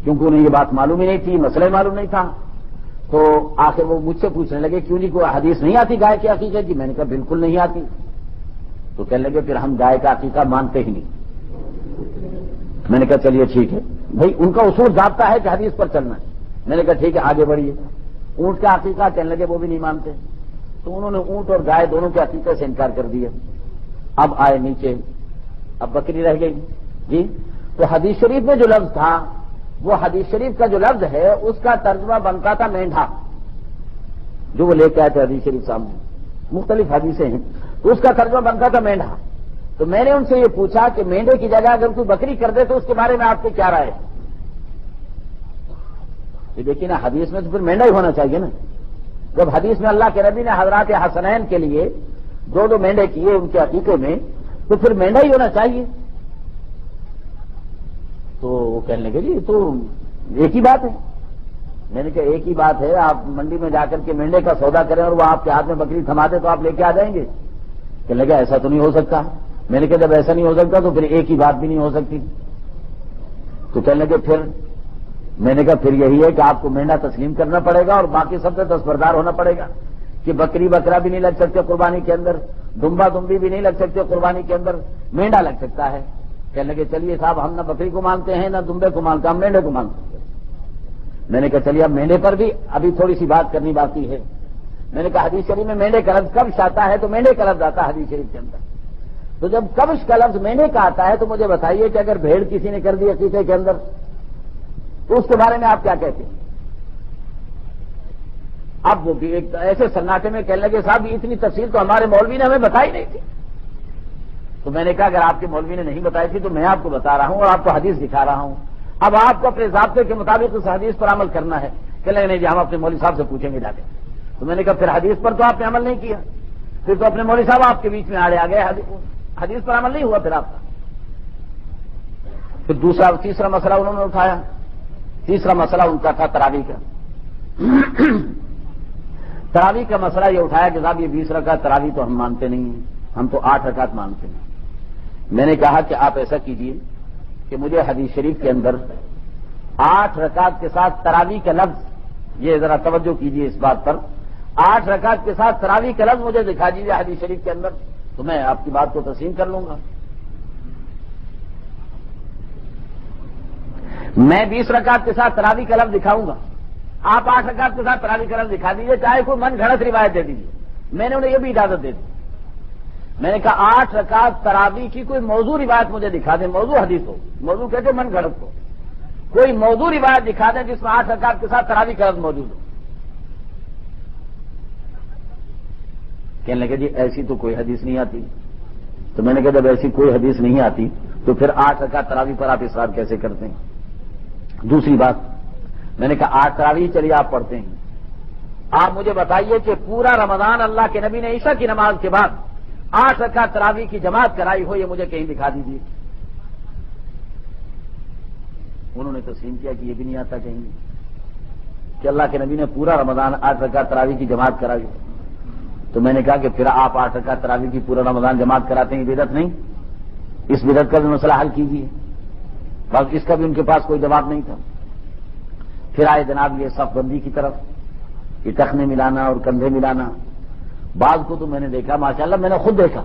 کیونکہ انہیں یہ بات معلوم ہی نہیں تھی، مسئلہ معلوم نہیں تھا. تو آخر وہ مجھ سے پوچھنے لگے کیوں جی کوئی حدیث نہیں آتی گائے کی عقیقے کی؟ میں نے کہا بالکل نہیں آتی. تو کہنے لگے پھر ہم گائے کا عقیقہ مانتے ہی نہیں. میں نے کہا چلیے ٹھیک ہے بھائی ان کا اصول ضابطہ ہے کہ حدیث پر چلنا ہے. میں نے کہا ٹھیک ہے آگے بڑھیے. اونٹ کا عقیقہ کہنے لگے وہ بھی نہیں مانتے. تو انہوں نے اونٹ اور گائے دونوں کے عقیقے سے انکار کر دیا. اب آئے نیچے، اب بکری رہ گئی جی. تو حدیث شریف میں جو لفظ تھا وہ حدیث شریف کا جو لفظ ہے اس کا ترجمہ بنتا تھا مینڈھا، جو وہ لے کے آئے تھے حدیث شریف سامنے. مختلف حدیثیں ہیں تو اس کا ترجمہ بنتا تھا مینڈھا. تو میں نے ان سے یہ پوچھا کہ مینڈے کی جگہ اگر کوئی بکری کر دے تو اس کے بارے میں آپ کو کیا رائے ہے؟ یہ دیکھیے نا حدیث میں تو پھر مینڈا ہی ہونا چاہیے نا. جب حدیث میں اللہ کے نبی نے حضرات حسنین کے لیے 2 مینڈے کیے ان کے عقیقے میں تو پھر مینڈا ہی ہونا چاہیے. تو وہ کہنے لگے جی تو ایک ہی بات ہے. میں نے کہا ایک ہی بات ہے، آپ منڈی میں جا کر کے مینڈے کا سودا کریں اور وہ آپ کے ہاتھ میں بکری تھما دے تو آپ لے کے آ جائیں گے؟ کہنے لگا ایسا تو نہیں ہو سکتا. میں نے کہا جب ایسا نہیں ہو سکتا تو پھر ایک ہی بات بھی نہیں ہو سکتی. تو کہنے لگے پھر؟ میں نے کہا پھر یہی ہے کہ آپ کو مینڈا تسلیم کرنا پڑے گا اور باقی سب سے دستبردار ہونا پڑے گا کہ بکری بکرا بھی نہیں لگ سکتے قربانی کے اندر، دمبا دمبی بھی نہیں لگ سکتے قربانی کے اندر، مینڈا لگ سکتا ہے. کہنے لگے چلیے صاحب ہم نہ بکری کو مانتے ہیں نہ دمبے کو مانتے، ہم مینڈے کو مانتے ہیں. میں نے کہا چلیے اب مینڈے پر بھی ابھی تھوڑی سی بات کرنی باقی ہے. میں نے کہا حدیث شریف میں مینڈے کا لفظ کبش آتا ہے تو مینڈے کا لفظ آتا ہے حدیث شریف کے اندر. تو جب کبش کا لفظ مینڈے کا آتا ہے تو مجھے بتائیے کہ اگر بھیڑ کسی نے کر دی عقیقے کے اندر تو اس کے بارے میں آپ کیا کہتے ہیں؟ اب وہ بھی ایک ایسے سناٹے میں کہنے لگے صاحب اتنی تفصیل تو ہمارے مولوی نے ہمیں بتائی نہیں تھی. تو میں نے کہا اگر آپ کے مولوی نے نہیں بتائی تھی تو میں آپ کو بتا رہا ہوں اور آپ کو حدیث دکھا رہا ہوں. اب آپ کو اپنے ضابطے کے مطابق اس حدیث پر عمل کرنا ہے. کہ نہیں جی ہم اپنے مولوی صاحب سے پوچھیں گے جا کے. تو میں نے کہا پھر حدیث پر تو آپ نے عمل نہیں کیا، پھر تو اپنے مولوی صاحب آپ کے بیچ میں آڑے آ گئے، حدیث پر عمل نہیں ہوا پھر آپ کا. پھر تیسرا مسئلہ انہوں نے اٹھایا. تیسرا مسئلہ ان کا تھا تراویح کا. تراویح کا مسئلہ یہ اٹھایا کہ صاحب یہ 20 رکعت تراویح تو ہم مانتے نہیں ہیں، ہم تو 8 رکعت مانتے ہیں. میں نے کہا کہ آپ ایسا کیجئے کہ مجھے حدیث شریف کے اندر 8 رکعت کے ساتھ تراویح کا لفظ، یہ ذرا توجہ کیجئے اس بات پر، 8 رکعت کے ساتھ تراویح کا لفظ مجھے دکھا دیجیے حدیث شریف کے اندر تو میں آپ کی بات کو تسلیم کر لوں گا. میں 20 رکعت کے ساتھ تراویح کا لفظ دکھاؤں گا، آپ 8 رکعت کے ساتھ تراویح کا لفظ دکھا دیجیے، چاہے کوئی من گھڑت روایت دے دیجیے. میں نے انہیں یہ بھی اجازت دے دی. میں نے کہا 8 رکعت تراویح کی کوئی موضوع روایت مجھے دکھا دیں، موضوع حدیث ہو، موضوع کہتے من گھڑت ہو. کوئی موضوع روایت دکھا دیں جس میں 8 رکعت کے ساتھ تراویح کا لفظ موجود ہو. کہنے لگے جی ایسی تو کوئی حدیث نہیں آتی. تو میں نے کہا جب ایسی کوئی حدیث نہیں آتی تو پھر 8 رکعت تراویح پر آپ اصرار کیسے کرتے ہیں؟ دوسری بات میں نے کہا 8 تراویح چلیے آپ پڑھتے ہیں، آپ مجھے بتائیے کہ پورا رمضان اللہ کے نبی نے عشاء کی نماز کے بعد 8 رکعت تراویح کی جماعت کرائی ہو، یہ مجھے کہیں دکھا دیجیے. انہوں نے تسلیم کیا کہ یہ بھی نہیں آتا کہیں کہ اللہ کے نبی نے پورا رمضان 8 رکعت تراویح کی جماعت کرائی. تو میں نے کہا کہ پھر آپ 8 رکعت تراویح کی پورا رمضان جماعت کراتے ہیں، یہ بدعت نہیں؟ اس بدعت کا بھی مسئلہ حل کیجیے. بس اس کا بھی ان کے پاس کوئی جواب نہیں تھا. پھر آئے جناب یہ صف بندی کی طرف، یہ ٹخنے ملانا اور کندھے ملانا. بعض کو تو میں نے دیکھا ماشاءاللہ، میں نے خود دیکھا،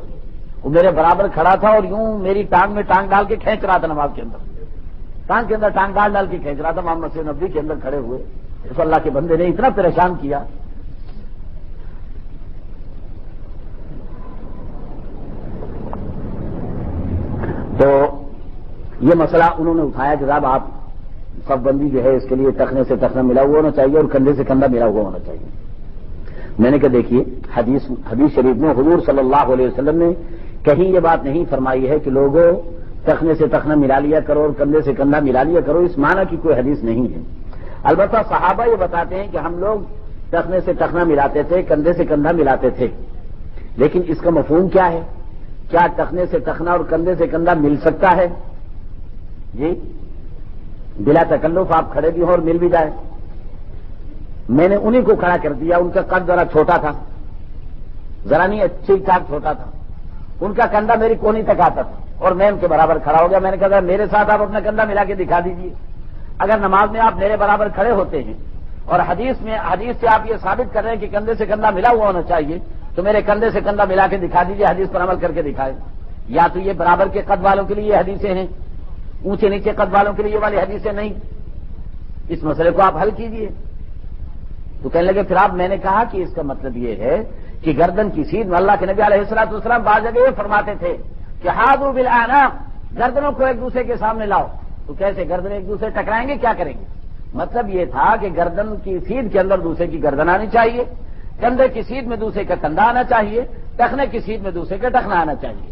وہ میرے برابر کھڑا تھا اور یوں میری ٹانگ میں ٹانگ ڈال کے کھینچ رہا تھا. نماز کے اندر ٹانگ کے اندر ٹانگ ڈال کے کھینچ رہا تھا. محمد مسجد نبوی کے اندر کھڑے ہوئے اس اللہ کے بندے نے اتنا پریشان کیا. تو یہ مسئلہ انہوں نے اٹھایا کہ صاحب آپ صف بندی جو ہے اس کے لیے ٹخنے سے ٹخنا ملا ہوا ہونا چاہیے اور کندھے سے کندھا ملا ہوا ہونا چاہیے. میں نے کہا دیکھیے حدیث شریف میں حضور صلی اللہ علیہ وسلم نے کہیں یہ بات نہیں فرمائی ہے کہ لوگوں ٹخنے سے ٹخنا ملا لیا کرو اور کندھے سے کندھا ملا لیا کرو. اس معنی کی کوئی حدیث نہیں ہے. البتہ صحابہ یہ بتاتے ہیں کہ ہم لوگ ٹخنے سے ٹخنا ملاتے تھے، کندھے سے کندھا ملاتے تھے. لیکن اس کا مفہوم کیا ہے؟ کیا ٹخنے سے ٹخنا اور کندھے سے کندھا مل سکتا ہے؟ جی بلا تکلف آپ کھڑے بھی ہوں اور مل بھی جائے. میں نے انہی کو کھڑا کر دیا. ان کا قد ذرا چھوٹا تھا، ذرا نہیں ٹھیک ٹھاک چھوٹا تھا. ان کا کندھا میری کونی تک آتا تھا اور میں ان کے برابر کھڑا ہو گیا. میں نے کہا میرے ساتھ آپ اپنا کندھا ملا کے دکھا دیجیے. اگر نماز میں آپ میرے برابر کھڑے ہوتے ہیں اور حدیث سے آپ یہ ثابت کر رہے ہیں کہ کندھے سے کندھا ملا ہوا ہونا چاہیے تو میرے کندھے سے کندھا ملا کے دکھا دیجیے، حدیث پر عمل کر کے دکھائے. یا تو یہ برابر کے قد والوں کے لیے یہ حدیثیں ہیں، اونچے نیچے قد والوں کے لیے یہ والی حدیثیں نہیں. اس مسئلے کو آپ حل کیجیے. تو کہنے لگے پھر آپ، میں نے کہا کہ اس کا مطلب یہ ہے کہ گردن کی سیدھ میں اللہ کے نبی علیہ الصلوۃ والسلام بعض جگہ یہ فرماتے تھے کہ حاذو بالاعناق، گردنوں کو ایک دوسرے کے سامنے لاؤ. تو کیسے گردن ایک دوسرے ٹکرائیں گے، کیا کریں گے؟ مطلب یہ تھا کہ گردن کی سیدھ کے اندر دوسرے کی گردن آنی چاہیے، کندھے کی سیدھ میں دوسرے کا کندھا آنا چاہیے، ٹخنے کی سیدھ میں دوسرے کا ٹخنا آنا چاہیے.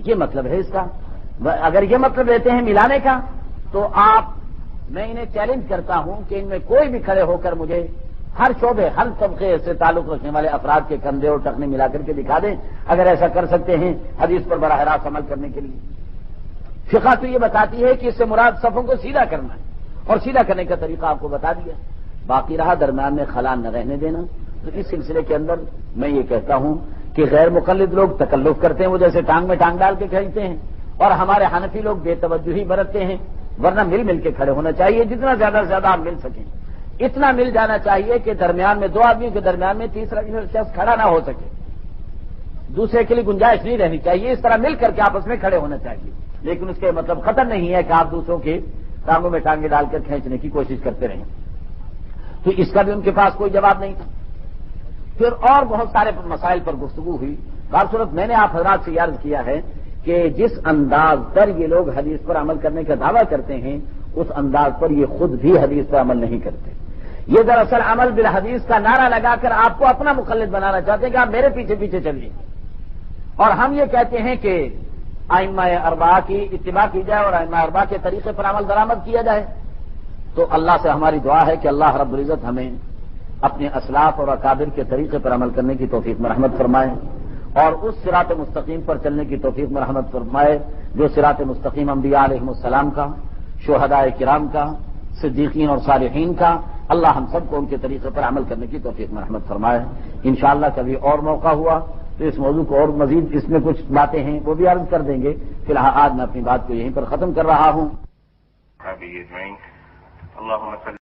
یہ مطلب ہے اس کا. اگر یہ مطلب لیتے ہیں ملانے کا تو میں انہیں چیلنج کرتا ہوں کہ ان میں کوئی بھی کھڑے ہو کر مجھے ہر شعبے ہر طبقے سے تعلق رکھنے والے افراد کے کندھے اور ٹخنے ملا کر کے دکھا دیں اگر ایسا کر سکتے ہیں حدیث پر براہ راست عمل کرنے کے لیے. فقہ تو یہ بتاتی ہے کہ اس سے مراد صفوں کو سیدھا کرنا ہے اور سیدھا کرنے کا طریقہ آپ کو بتا دیا. باقی رہا درمیان میں خلا نہ رہنے دینا. تو اس سلسلے کے اندر میں یہ کہتا ہوں کہ غیر مقلد لوگ تکلف کرتے ہیں، وہ جیسے ٹانگ میں ٹانگ ڈال کے کھینچتے ہیں، اور ہمارے حنفی لوگ بے توجہی برتتے ہیں. ورنہ مل کے کھڑے ہونا چاہیے، جتنا زیادہ سے زیادہ آپ مل سکیں. اتنا مل جانا چاہیے کہ درمیان میں دو آدمیوں کے درمیان میں تیسرا شخص کھڑا نہ ہو سکے، دوسرے کے لیے گنجائش نہیں رہنی چاہیے. اس طرح مل کر کے آپس میں کھڑے ہونا چاہیے. لیکن اس کے مطلب خطر نہیں ہے کہ آپ دوسروں کے ٹانگوں میں ٹانگیں ڈال کر کھینچنے کی کوشش کرتے رہیں. تو اس کا بھی ان کے پاس کوئی جواب نہیں تھا. پھر اور بہت سارے مسائل پر گفتگو ہوئی. بصورت میں نے آپ حضرات سے عرض کیا ہے کہ جس انداز پر یہ لوگ حدیث پر عمل کرنے کا دعویٰ کرتے ہیں اس انداز پر یہ خود بھی حدیث پر عمل نہیں کرتے. یہ دراصل عمل بالحدیث کا نعرہ لگا کر آپ کو اپنا مقلد بنانا چاہتے ہیں کہ آپ میرے پیچھے پیچھے چلیے. اور ہم یہ کہتے ہیں کہ ائمہ اربعہ کی اتباع کی جائے اور ائمہ اربعہ کے طریقے پر عمل درآمد کیا جائے. تو اللہ سے ہماری دعا ہے کہ اللہ رب العزت ہمیں اپنے اسلاف اور اکابر کے طریقے پر عمل کرنے کی توفیق مرحمت فرمائے اور اس صراط مستقیم پر چلنے کی توفیق مرحمت فرمائے جو صراط مستقیم انبیاء علیہم السلام کا، شہداء کرام کا، صدیقین اور صالحین کا. اللہ ہم سب کو ان کے طریقے پر عمل کرنے کی توفیق مرحمت فرمائے. انشاءاللہ کبھی اور موقع ہوا تو اس موضوع کو اور مزید اس میں کچھ باتیں ہیں وہ بھی عرض کر دیں گے. فی الحال آج میں اپنی بات کو یہیں پر ختم کر رہا ہوں.